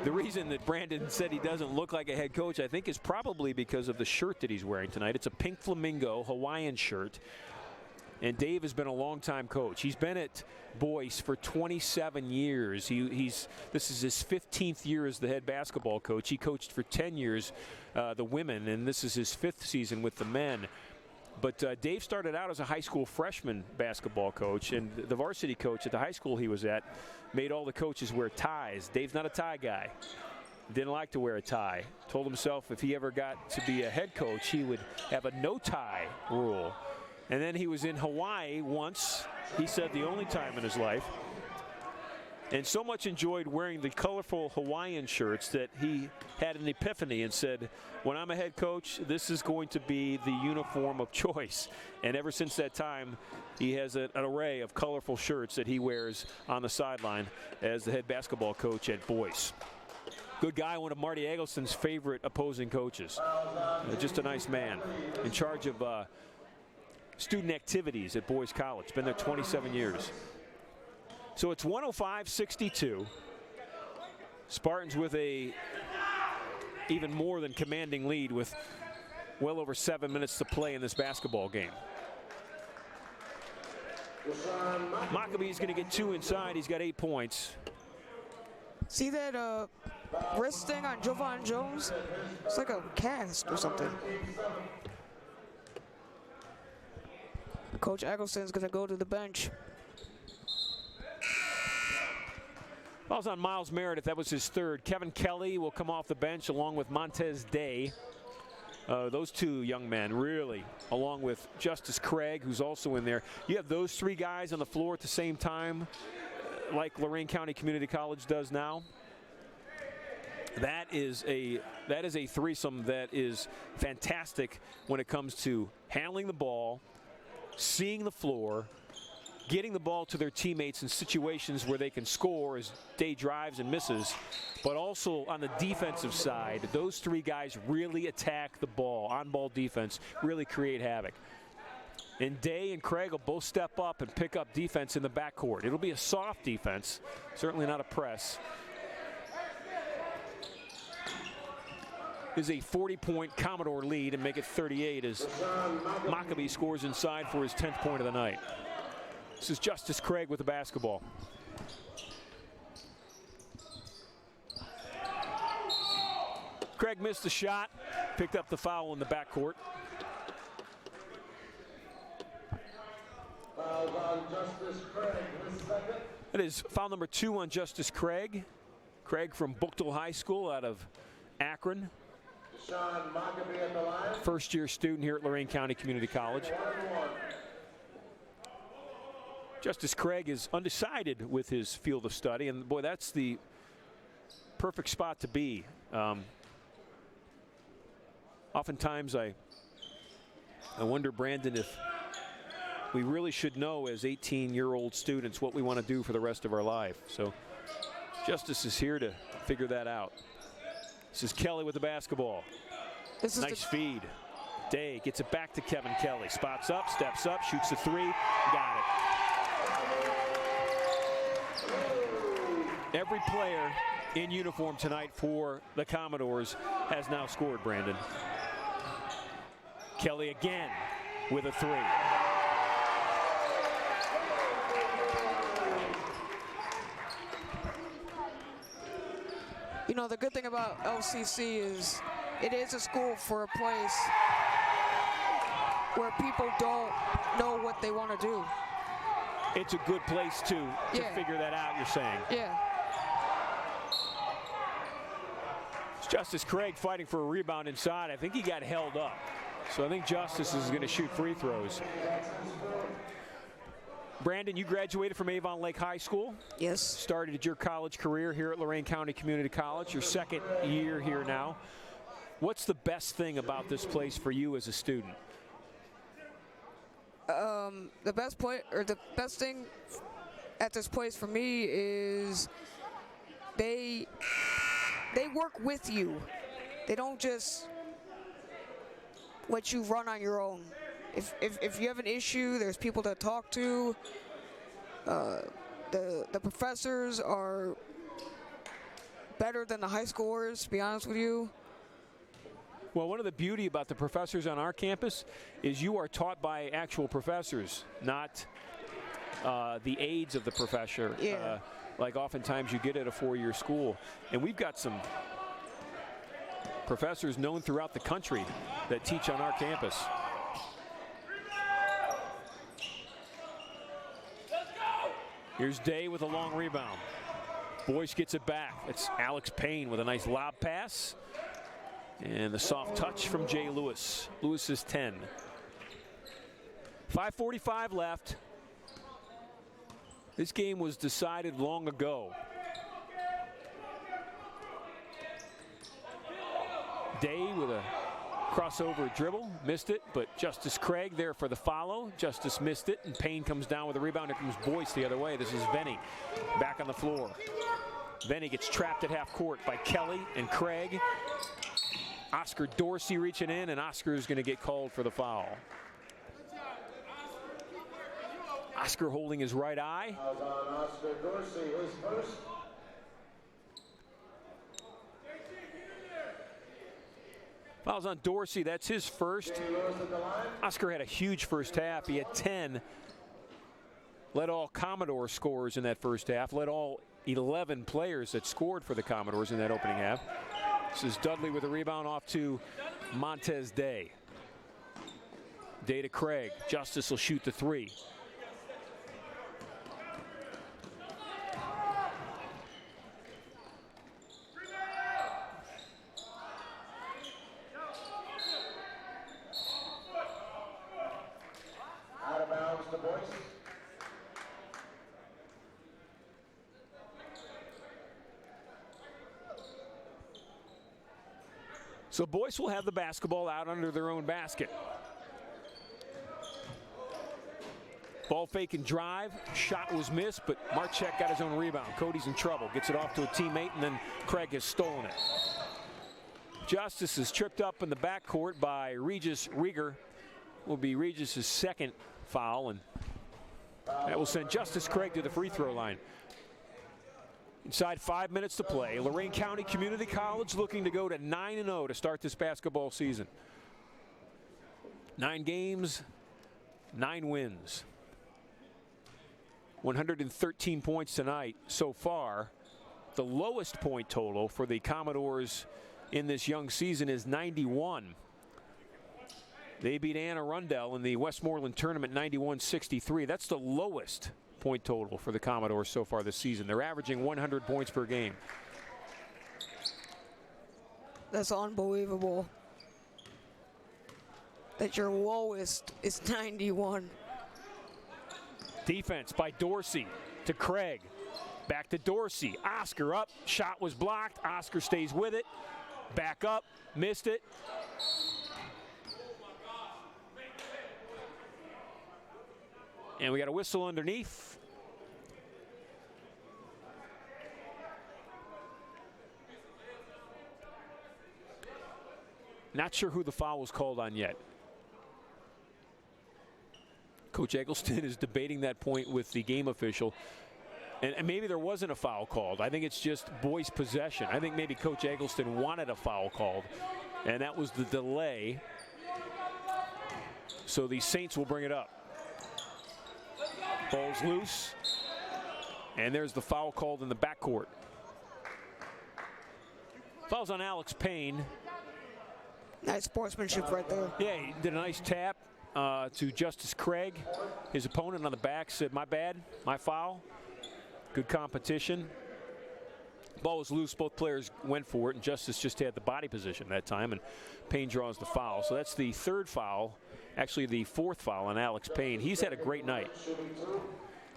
The reason that Brandon said he doesn't look like a head coach, I think, is probably because of the shirt that he's wearing tonight. It's a pink flamingo Hawaiian shirt. And Dave has been a longtime coach. He's been at Boyce for 27 years. This is his 15th year as the head basketball coach. He coached for 10 years the women, and this is his 5th season with the men. But Dave started out as a high school freshman basketball coach, and the varsity coach at the high school he was at made all the coaches wear ties. Dave's not a tie guy. Didn't like to wear a tie. Told himself if he ever got to be a head coach, he would have a no tie rule. And then he was in Hawaii once, he said the only time in his life, and so much enjoyed wearing the colorful Hawaiian shirts that he had an epiphany and said, when I'm a head coach, this is going to be the uniform of choice. And ever since that time, he has an array of colorful shirts that he wears on the sideline as the head basketball coach at Boyce. Good guy, one of Marty Eggleston's favorite opposing coaches. Just a nice man. In charge of student activities at Boyce College. Been there 27 years. So it's 105-62. Spartans with a even more than commanding lead with well over 7 minutes to play in this basketball game. Maccabee's going to get 2 inside. He's got 8 points. See that wrist thing on Jovan Jones? It's like a cast or something. Coach Eggleston's going to go to the bench. Ball's on Miles Meredith. That was his 3rd. Kevin Kelly will come off the bench along with Montez Day. Those 2 young men, really, along with Justice Craig, who's also in there. You have those 3 guys on the floor at the same time, like Lorain County Community College does now. That is a threesome that is fantastic when it comes to handling the ball, seeing the floor, getting the ball to their teammates in situations where they can score as Day drives and misses, but also on the defensive side, those 3 guys really attack the ball, on-ball defense, really create havoc. And Day and Craig will both step up and pick up defense in the backcourt. It'll be a soft defense, certainly not a press. Is a 40-point Commodore lead and make it 38 as Maccabee scores inside for his 10th point of the night. This is Justice Craig with the basketball. Craig missed the shot, picked up the foul in the backcourt. That is foul number 2 on Justice Craig. Craig from Buchtel High School out of Akron. First-year student here at Lorain County Community College. Justice Craig is undecided with his field of study, and boy, that's the perfect spot to be. Oftentimes I wonder, Brandon, if we really should know as 18-year-old students what we want to do for the rest of our life. So Justice is here to figure that out. This is Kelly with the basketball. Nice feed. Day gets it back to Kevin Kelly. Spots up, steps up, shoots the 3. Got it. Every player in uniform tonight for the Commodores has now scored, Brandon. Kelly again with a 3. You know, the good thing about LCC is it is a school for a place where people don't know what they want to do. It's a good place to figure that out, you're saying. Yeah. It's Justice Craig fighting for a rebound inside. I think he got held up. So I think Justice is going to shoot free throws. Brandon, you graduated from Avon Lake High School. Yes. Started your college career here at Lorain County Community College. Your 2nd year here now. What's the best thing about this place for you as a student? the best thing at this place for me is they work with you. They don't just let you run on your own. If you have an issue, there's people to talk to. The professors are better than the high schoolers, to be honest with you. Well, one of the beauty about the professors on our campus is you are taught by actual professors, not the aides of the professor. Yeah. Like oftentimes you get at a four-year school. And we've got some professors known throughout the country that teach on our campus. Here's Day with a long rebound. Boyce gets it back. It's Alex Payne with a nice lob pass. And the soft touch from Jay Lewis. Lewis is 10. 5:45 left. This game was decided long ago. Day with a crossover dribble, missed it, but Justice Craig there for the follow. Justice missed it, and Payne comes down with a rebound. Here comes Boyce the other way. This is Venny back on the floor. Venny gets trapped at half court by Kelly and Craig. Oscar Dorsey reaching in, and Oscar is going to get called for the foul. Oscar holding his right eye. Oscar Dorsey, his first. Fouls on Dorsey, that's his first. Oscar had a huge first half. He had 10. Led all Commodore scorers in that first half. Led all 11 players that scored for the Commodores in that opening half. This is Dudley with a rebound off to Montez Day. Day to Craig. Justice will shoot the three. Out of bounds to Boyce. So Boyce will have the basketball out under their own basket. Ball fake and drive. Shot was missed, but Marchek got his own rebound. Cody's in trouble. Gets it off to a teammate, and then Craig has stolen it. Justice is tripped up in the backcourt by Regis Rieger. Will be Regis' second foul, and that will send Justice Craig to the free throw line. Inside 5 minutes to play. Lorain County Community College looking to go to 9-0 to start this basketball season. 9 games, 9 wins. 113 points tonight so far. The lowest point total for the Commodores in this young season is 91. They beat Anne Arundel in the Westmoreland tournament 91-63. That's the lowest point total for the Commodores so far this season. They're averaging 100 points per game. That's unbelievable. That your lowest is 91. Defense by Dorsey to Craig. Back to Dorsey. Oscar up. Shot was blocked. Oscar stays with it. Back up. Missed it. And we got a whistle underneath. Not sure who the foul was called on yet. Coach Eggleston is debating that point with the game official. And maybe there wasn't a foul called. I think it's just Boyce possession. I think maybe Coach Eggleston wanted a foul called, and that was the delay. So the Saints will bring it up. Ball's loose, and there's the foul called in the backcourt. Foul's on Alex Payne. Nice sportsmanship right there. Yeah, he did a nice tap to Justice Craig. His opponent on the back said, "My bad, my foul." Good competition. Ball was loose. Both players went for it, and Justice just had the body position that time, and Payne draws the foul. So that's the third foul, actually the fourth foul on Alex Payne. He's had a great night.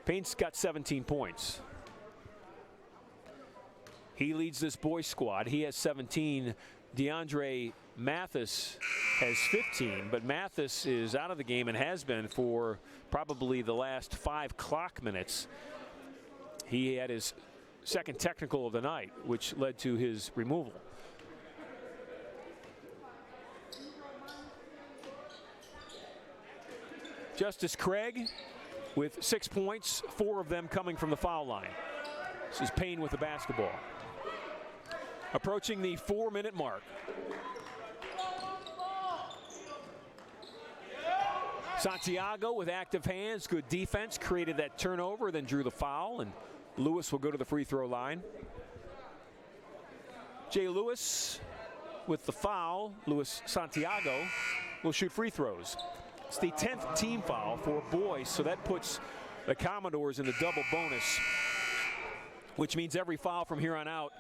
Payne's got 17 points. He leads this boys squad. He has 17. DeAndre Mathis has 15, but Mathis is out of the game and has been for probably the last 5 clock minutes. He had his second technical of the night, which led to his removal. Justice Craig with 6 points, 4 of them coming from the foul line. This is Payne with the basketball. Approaching the 4-minute mark. Santiago with active hands, good defense, created that turnover, then drew the foul, and Lewis will go to the free throw line. Jay Lewis with the foul. Luis Santiago will shoot free throws. It's the 10th team foul for Boyce, so that puts the Commodores in the double bonus, which means every foul from here on out,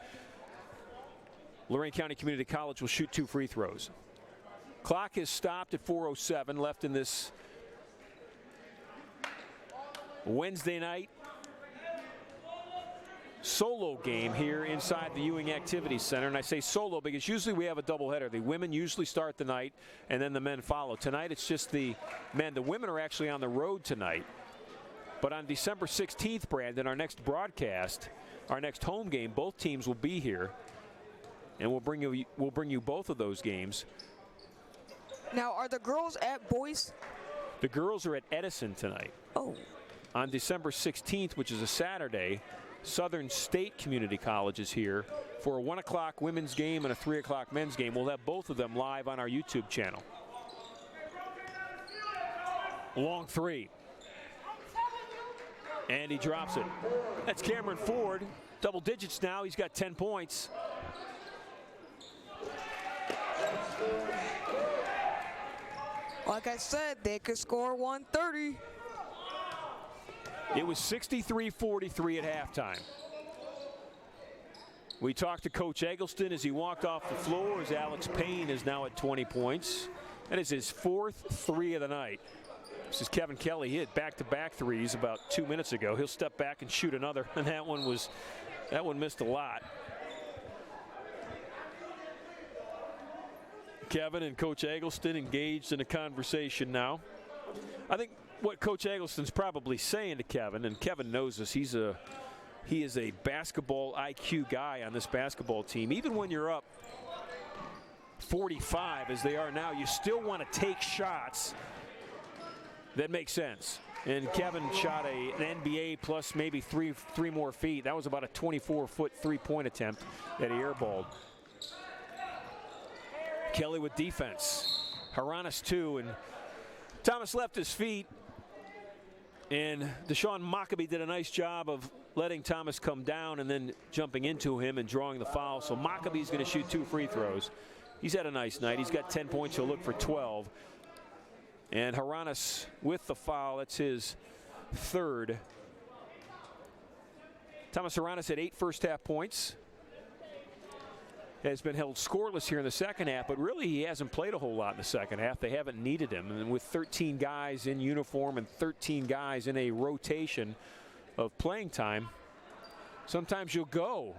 Lorain County Community College will shoot 2 free throws. Clock is stopped at 4:07 left in this Wednesday night solo game here inside the Ewing Activity Center. And I say solo because usually we have a doubleheader. The women usually start the night and then the men follow. Tonight it's just the men. The women are actually on the road tonight. But on December 16th, Brandon, our next broadcast, our next home game, both teams will be here. And we'll bring you both of those games. Now, are the girls at Boyce? The girls are at Edison tonight. Oh. On December 16th, which is a Saturday, Southern State Community College is here for a 1 o'clock women's game and a 3 o'clock men's game. We'll have both of them live on our YouTube channel. Long three. And he drops it. That's Cameron Ford. Double digits now. He's got 10 points. Like I said, they could score 130. It was 63-43 at halftime. We talked to Coach Eggleston as he walked off the floor, as Alex Payne is now at 20 points. That is his 4th 3 of the night. This is Kevin Kelly. He hit back-to-back threes about 2 minutes ago. He'll step back and shoot another, and that one missed a lot. Kevin and Coach Eggleston engaged in a conversation now. I think what Coach Eggleston's probably saying to Kevin, and Kevin knows this, he is a basketball IQ guy on this basketball team. Even when you're up 45 as they are now, you still want to take shots that make sense. And Kevin shot an NBA plus maybe three more feet. That was about a 24-foot three-point attempt that he airballed. Kelly with defense. Haranis 2, and Thomas left his feet. And Deshaun Maccabee did a nice job of letting Thomas come down and then jumping into him and drawing the foul. So Maccabee's going to shoot 2 free throws. He's had a nice night. He's got 10 points. He'll look for 12. And Haranis with the foul. That's his 3rd. Thomas Haranis had 8 first-half points. Has been held scoreless here in the second half, but really he hasn't played a whole lot in the second half. They haven't needed him. And with 13 guys in uniform and 13 guys in a rotation of playing time, sometimes you'll go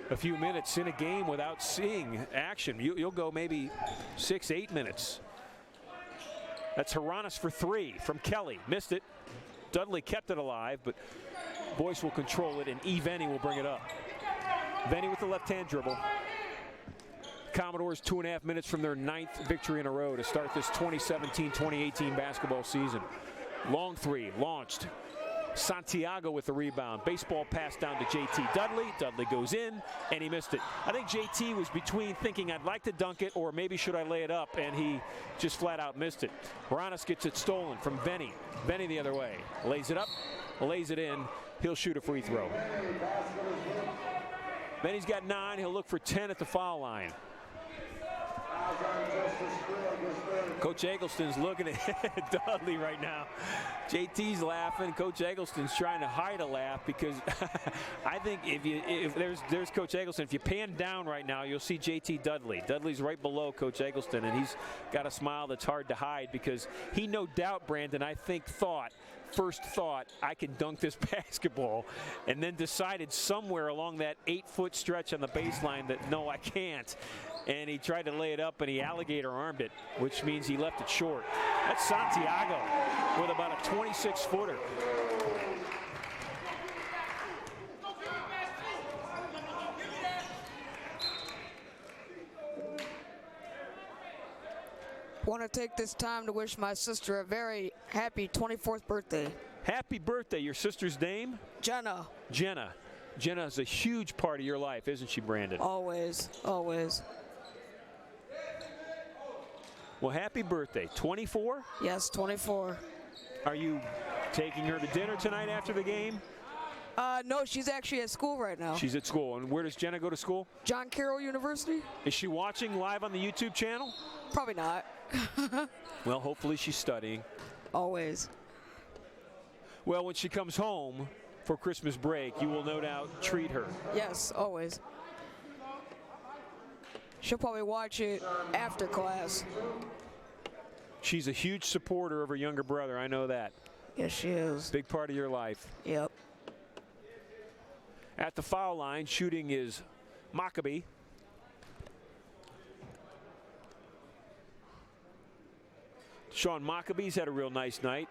a few minutes in a game without seeing action. You'll go maybe 6-8 minutes. That's Haranis for 3 from Kelly. Missed it. Dudley kept it alive, but Boyce will control it, and E. Venny will bring it up. Venny with the left-hand dribble. Commodores 2.5 minutes from their 9th victory in a row to start this 2017-2018 basketball season. Long 3, launched. Santiago with the rebound. Baseball pass down to JT Dudley. Dudley goes in, and he missed it. I think JT was between thinking I'd like to dunk it or maybe should I lay it up, and he just flat out missed it. Haranis gets it stolen from Venny. Venny the other way. Lays it up, lays it in. He'll shoot a free throw. Venny's got 9. He'll look for 10 at the foul line. Coach Eggleston's looking at Dudley right now. JT's laughing. Coach Eggleston's trying to hide a laugh because I think if there's Coach Eggleston, if you pan down right now, you'll see JT Dudley. Dudley's right below Coach Eggleston, and he's got a smile that's hard to hide because he no doubt, Brandon, I think thought first thought, I can dunk this basketball, and then decided somewhere along that 8-foot stretch on the baseline that, no, I can't. And he tried to lay it up, and he alligator-armed it, which means he left it short. That's Santiago with about a 26-footer. Want to take this time to wish my sister a very happy 24th birthday. Happy birthday. Your sister's name? Jenna. Jenna. Jenna is a huge part of your life, isn't she, Brandon? Always, always. Well, happy birthday. 24? Yes, 24. Are you taking her to dinner tonight after the game? No, she's actually at school right now. She's at school. And where does Jenna go to school? John Carroll University. Is she watching live on the YouTube channel? Probably not. Well, hopefully she's studying. Always. Well, when she comes home for Christmas break, you will no doubt treat her. Yes, always. She'll probably watch it after class. She's a huge supporter of her younger brother. I know that. Yes, she is. Big part of your life. Yep. At the foul line, shooting is Maccabee. Sean Maccabee's had a real nice night.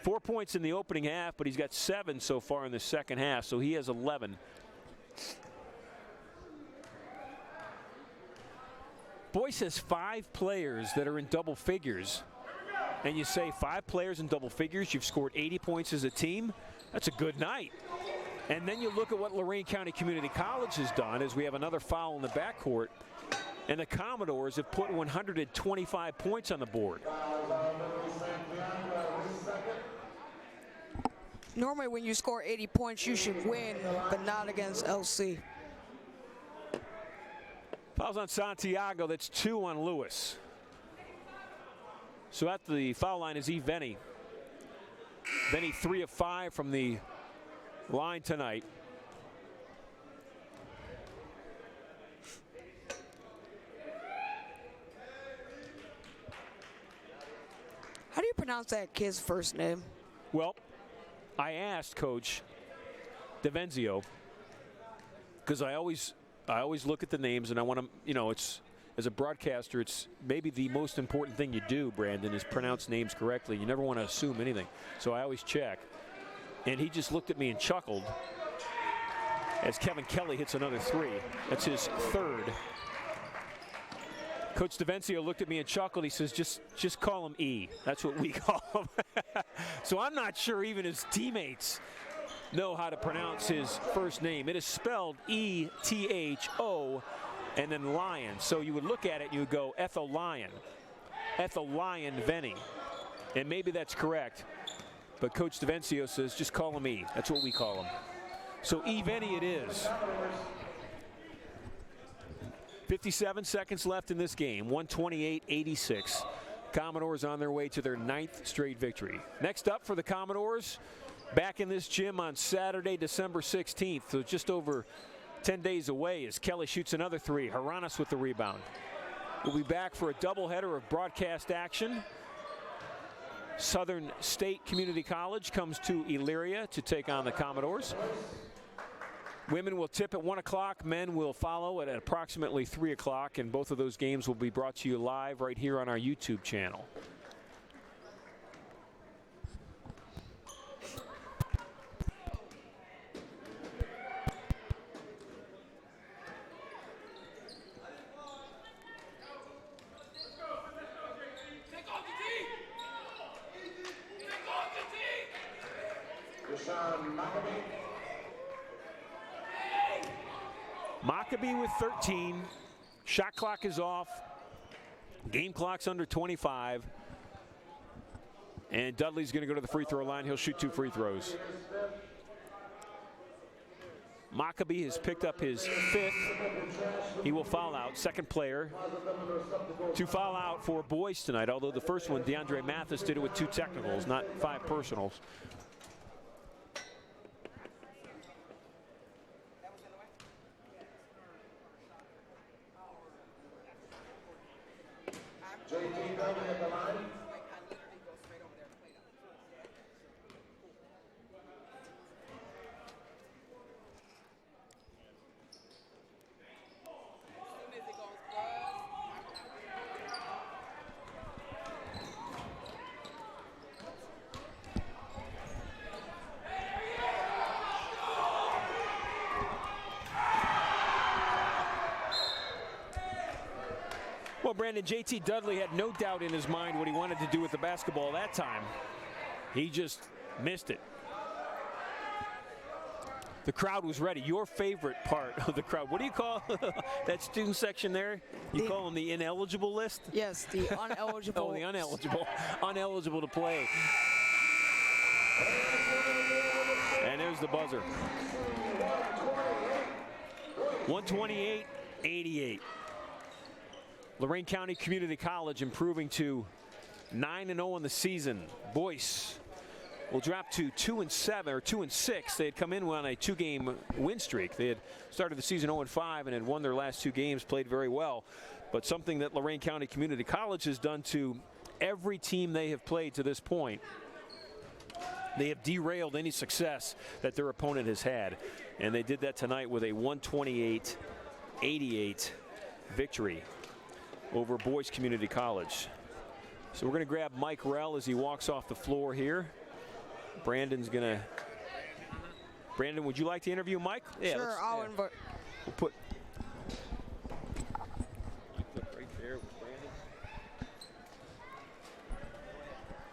4 points in the opening half, but he's got 7 so far in the second half, so he has 11. Boyce has 5 players that are in double figures. And you say 5 players in double figures, you've scored 80 points as a team. That's a good night. And then you look at what Lorain County Community College has done as we have another foul in the backcourt. And the Commodores have put 125 points on the board. Normally when you score 80 points, you should win, but not against LC. Fouls on Santiago, that's 2 on Lewis. So at the foul line is Venny. Venny 3 of 5 from the line tonight. How do you pronounce that kid's first name? Well, I asked Coach DeVenzio because I always look at the names and I want to, you know, it's as a broadcaster, it's maybe the most important thing you do, Brandon, is pronounce names correctly. You never want to assume anything, so I always check. And he just looked at me and chuckled as Kevin Kelly hits another 3. That's his 3rd. Coach DeVenzio looked at me and chuckled. He says, just call him E. That's what we call him. So I'm not sure even his teammates know how to pronounce his first name. It is spelled E-T-H-O and then Lion. So you would look at it and you would go Ethel Lion Venny. And maybe that's correct. But Coach DeVenzio says, just call him E. That's what we call him. So E Venny it is. 57 seconds left in this game, 128-86. Commodores on their way to their 9th straight victory. Next up for the Commodores, back in this gym on Saturday, December 16th, so just over 10 days away as Kelly shoots another 3. Haranas with the rebound. We'll be back for a doubleheader of broadcast action. Southern State Community College comes to Elyria to take on the Commodores. Women will tip at 1 o'clock. Men will follow at approximately 3 o'clock. And both of those games will be brought to you live right here on our YouTube channel. Maccabee with 13. Shot clock is off. Game clock's under 25. And Dudley's going to go to the free throw line. He'll shoot 2 free throws. Maccabee has picked up his 5th. He will foul out. Second player to foul out for Boyce tonight, although the first one, DeAndre Mathis, did it with 2 technicals, not 5 personals. Brandon, JT Dudley had no doubt in his mind what he wanted to do with the basketball that time. He just missed it. The crowd was ready. Your favorite part of the crowd. What do you call that student section there? You call them the ineligible list? Yes, the uneligible. Oh, the uneligible. Uneligible to play. And there's the buzzer. 128-88. Lorain County Community College improving to 9-0 in the season. Boyce will drop to 2-7 or 2-6. They had come in on a 2-game win streak. They had started the season 0-5 and had won their last 2 games, played very well. But something that Lorain County Community College has done to every team they have played to this point, they have derailed any success that their opponent has had. And they did that tonight with a 128-88 victory over Boyce Community College. So we're going to grab Mike Rell as he walks off the floor here. Brandon's going to... Brandon, would you like to interview Mike? Yeah, sure, I'll invite... We'll put... right there with Brandon.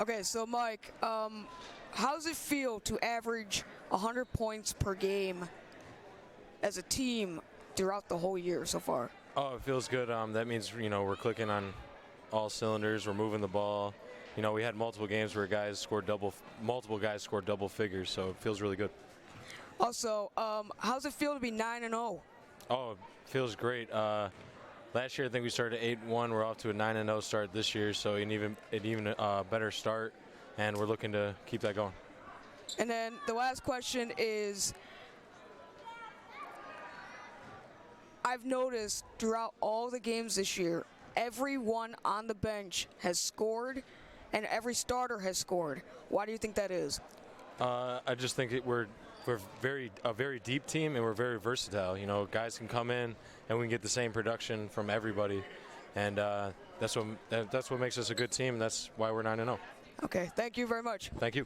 Okay, so Mike, how does it feel to average 100 points per game as a team throughout the whole year so far? Oh, it feels good. That means, we're clicking on all cylinders. We're moving the ball. We had multiple games where multiple guys scored double figures, so it feels really good. Also, how does it feel to be 9-0? Oh, it feels great. Last year, I think we started 8-1. We're off to a 9-0 start this year, so an even better start, and we're looking to keep that going. And then the last question is, I've noticed throughout all the games this year, everyone on the bench has scored, and every starter has scored. Why do you think that is? I just think we're a very deep team, and we're very versatile. Guys can come in, and we can get the same production from everybody, and that's what makes us a good team. That's why we're 9-0. Okay, thank you very much. Thank you.